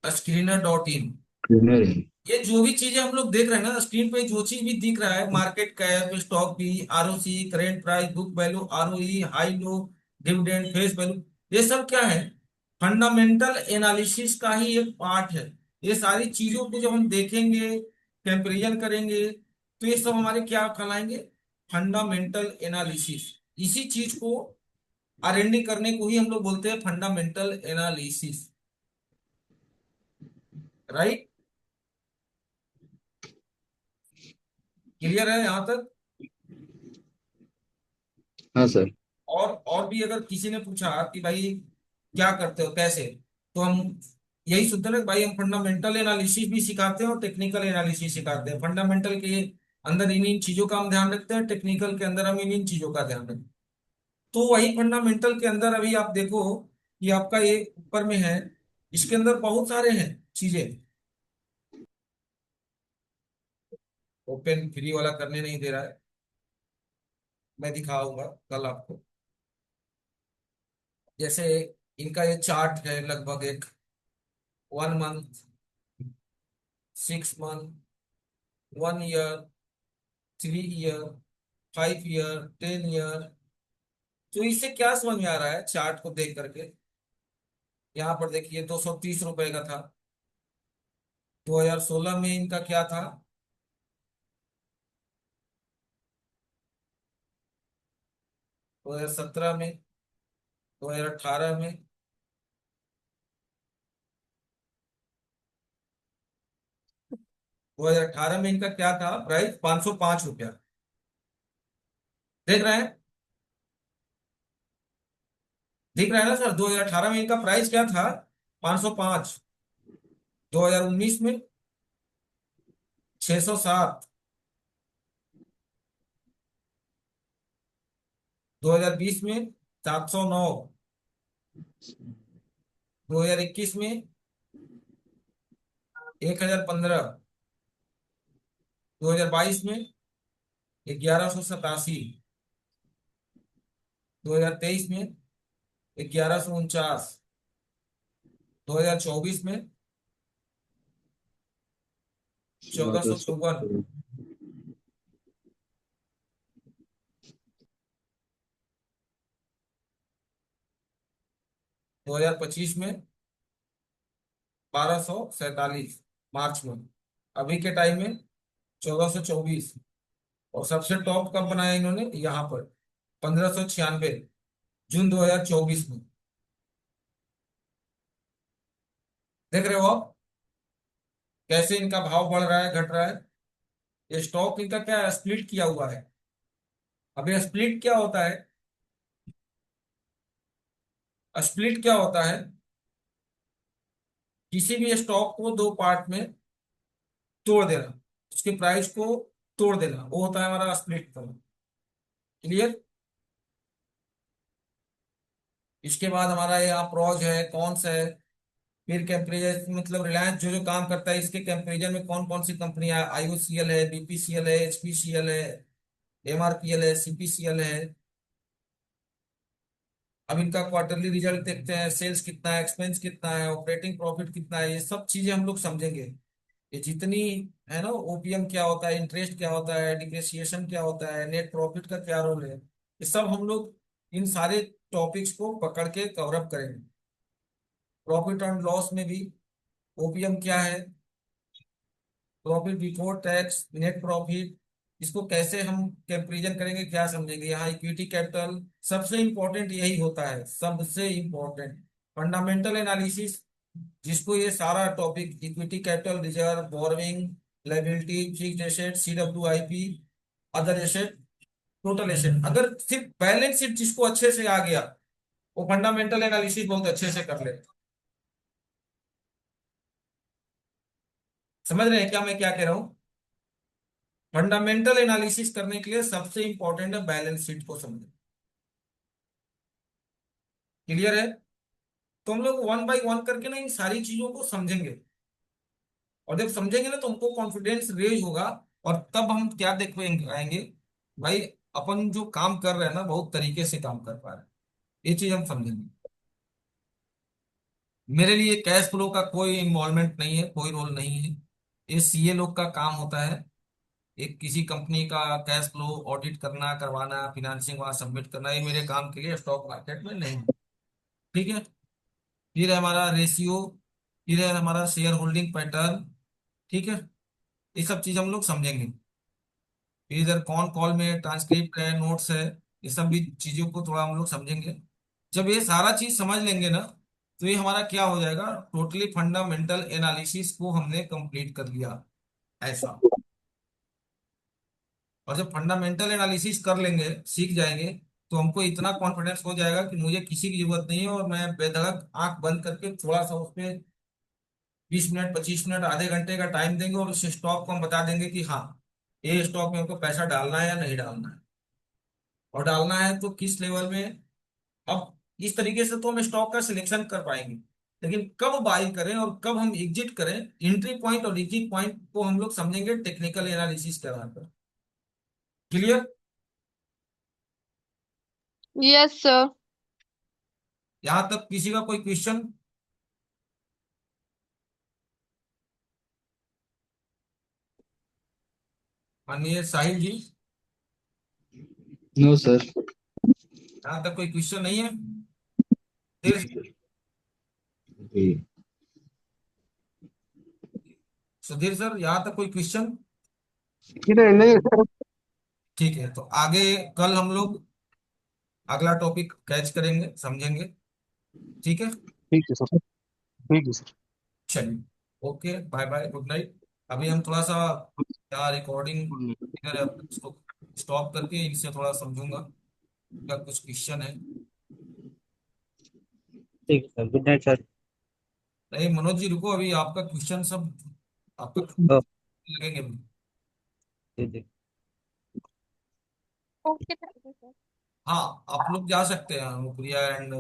Screener.in। स्क्रीनर है। ये जो भी चीजें हम लोग देख रहे हैं ना स्क्रीन पे, जो चीज भी दिख रहा है, मार्केट कैप, स्टॉक भी, ROC, current price, book value, ROE, high low, dividend, face value, ये सब क्या है? फंडामेंटल एनालिसिस का ही एक पार्ट है। ये सारी चीजों को जब हम देखेंगे, कंपेरिजन करेंगे, तो ये सब हमारे क्या कहलाएंगे? Fundamental analysis. इसी चीज को R&D करने को ही हम लोग बोलते हैं फंडामेंटल एनालिसिस, राइट। क्लियर है यहाँ तक? हाँ सर। और भी अगर किसी ने पूछा कि भाई क्या करते हो, कैसे, तो हम यही सुनते हैं भाई, हम फंडामेंटल एनालिसिस भी सिखाते हैं और टेक्निकल एनालिसिस सिखाते हैं। फंडामेंटल के अंदर इन इन चीजों का हम ध्यान रखते हैं, टेक्निकल के अंदर हम इन इन चीजों का ध्यान रखते हैं। तो वही फंडामेंटल के अंदर अभी आप देखो कि आपका ये ऊपर में है, इसके अंदर बहुत सारे हैं चीजें। ओपन फ्री वाला करने नहीं दे रहा है, मैं दिखाऊंगा कल आपको। जैसे इनका ये चार्ट है, लगभग एक 1 month, 6 month, 1 year, 3 year, 5 year, 10 year. तो इससे क्या समझ में आ रहा है चार्ट को देख करके? यहाँ पर देखिए 230 रुपए का था, 2016 में इनका क्या था, 2017 में, 2018 में, 2018 में इनका क्या था प्राइस, 505 रुपया। देख रहे हैं, दिख रहा है ना सर? 2018 में इनका प्राइस क्या था, 505। 2019 में 607। 2020 में 709। 2021 में 1015। 2022 में 1187। 2023 में 1149। 2024 में 1454। 2025 में 1247 मार्च में। अभी के टाइम में 1424। और सबसे टॉप कब बनाया इन्होंने, यहाँ पर 1596 जून 2024 में। देख रहे हो आप कैसे इनका भाव बढ़ रहा है, घट रहा है? ये स्टॉक इनका क्या है, स्प्लिट किया हुआ है। अब ये स्प्लिट क्या होता है, स्प्लिट क्या होता है, किसी भी स्टॉक को दो पार्ट में तोड़ देना, उसके प्राइस को तोड़ देना, वो होता है हमारा स्प्लिट करना। क्लियर? इसके बाद हमारा ये अप्रोच है, कौन सा है, फिर कंपेरिजन, मतलब रिलायंस जो जो काम करता है इसके कंपेरिजन में कौन कौन सी कंपनियां, आईओसीएल है, बीपीसीएल है, एचपीसीएल है, एमआरपीएल है, सीपीसीएल है। अब इनका क्वार्टरली रिजल्ट देखते हैं, सेल्स कितना है, एक्सपेंस कितना है, ऑपरेटिंग प्रॉफिट कितना है, ये सब चीजें हम लोग समझेंगे। ये जितनी है ना, ओपीएम क्या होता है, इंटरेस्ट क्या होता है, डिप्रिसिएशन क्या होता है, नेट प्रॉफिट का क्या रोल है, ये सब हम लोग इन सारे टॉपिक्स को पकड़ के कवरअप करेंगे। प्रॉफिट एंड लॉस में भी ओपीएम क्या है, profit before tax, net profit, इसको कैसे हम कंपेरिजन करेंगे, क्या समझेंगे। यहाँ इक्विटी कैपिटल सबसे इंपॉर्टेंट यही होता है, सबसे इंपॉर्टेंट फंडामेंटल एनालिसिस, जिसको ये सारा topic equity capital, reserve, borrowing, liability, fixed asset, CWIP, other asset, total asset, अगर सिर्फ बैलेंस शीट जिसको अच्छे से आ गया वो फंडामेंटल एनालिसिस बहुत अच्छे से कर ले। समझ रहे हैं क्या मैं क्या कह रहा हूँ? फंडामेंटल एनालिसिस करने के लिए सबसे इंपॉर्टेंट है बैलेंस शीट को समझना। क्लियर है? तो हम लोग वन बाय वन करके ना इन सारी चीजों को समझेंगे, और जब समझेंगे ना तो हमको कॉन्फिडेंस रेज होगा, और तब हम क्या देख आएंगे, भाई अपन जो काम कर रहे हैं ना बहुत तरीके से काम कर पा रहे हैं, ये चीज हम समझेंगे। मेरे लिए कैश फ्लो का कोई इन्वॉल्वमेंट नहीं है, कोई रोल नहीं है, ये सीए लोग का काम होता है। एक किसी कंपनी का कैश फ्लो ऑडिट करना, करवाना, फिनेंसिंग वहां सबमिट करना, ये मेरे काम के लिए स्टॉक मार्केट में नहीं है। ठीक है? फिर है हमारा रेशियो, फिर है हमारा शेयर होल्डिंग पैटर्न। ठीक है? ये सब चीज हम लोग समझेंगे। फिर इधर कौन कॉल में ट्रांसक्रिप्ट है, नोट्स है, ये सब भी चीजों को थोड़ा हम लोग समझेंगे। जब ये सारा चीज समझ लेंगे ना, तो ये हमारा क्या हो जाएगा, टोटली फंडामेंटल एनालिसिस को हमने कंप्लीट कर लिया ऐसा। और जब फंडामेंटल एनालिसिस कर लेंगे, सीख जाएंगे, तो हमको इतना कॉन्फिडेंस हो जाएगा कि मुझे किसी की जरूरत नहीं है, और मैं बेधड़क आंख बंद करके थोड़ा सा उस पर 20 मिनट 25 मिनट आधे घंटे का टाइम देंगे और उस स्टॉक को हम बता देंगे कि हाँ ये स्टॉक में हमको पैसा डालना है या नहीं डालना है, और डालना है तो किस लेवल में। अब इस तरीके से तो हम स्टॉक का सिलेक्शन कर पाएंगे, लेकिन कब बाई करें और कब हम एग्जिट करें, एंट्री पॉइंट और एग्जिट पॉइंट को हम लोग समझेंगे टेक्निकल एनालिसिस के आधार पर। क्लियर? Yes sir. यहां तक किसी का कोई क्वेश्चन? माननीय साहिल जी, नो सर। यहां तक कोई क्वेश्चन नहीं है? फिर जी। सुधीर सर, यहां तक कोई क्वेश्चन? नहीं नहीं सर। ठीक है, तो आगे कल हम लोग अगला टॉपिक कैच करेंगे, समझेंगे। ठीक है, ठीक है सर। ठीक है सर। चलिए, okay, bye bye, good night. अभी हम थोड़ा सा क्या रिकॉर्डिंग इधर है, उसको स्टॉप करके इनसे थोड़ा समझूंगा, क्या कुछ क्वेश्चन है। ठीक है सर, गुड नाइट सर। नहीं मनोज जी रुको, अभी आपका क्वेश्चन सब आपका ओ, लगेंगे अभी। जी जी। Okay thank you sir. हाँ, आप लोग जा सकते हैं, प्रिया एंड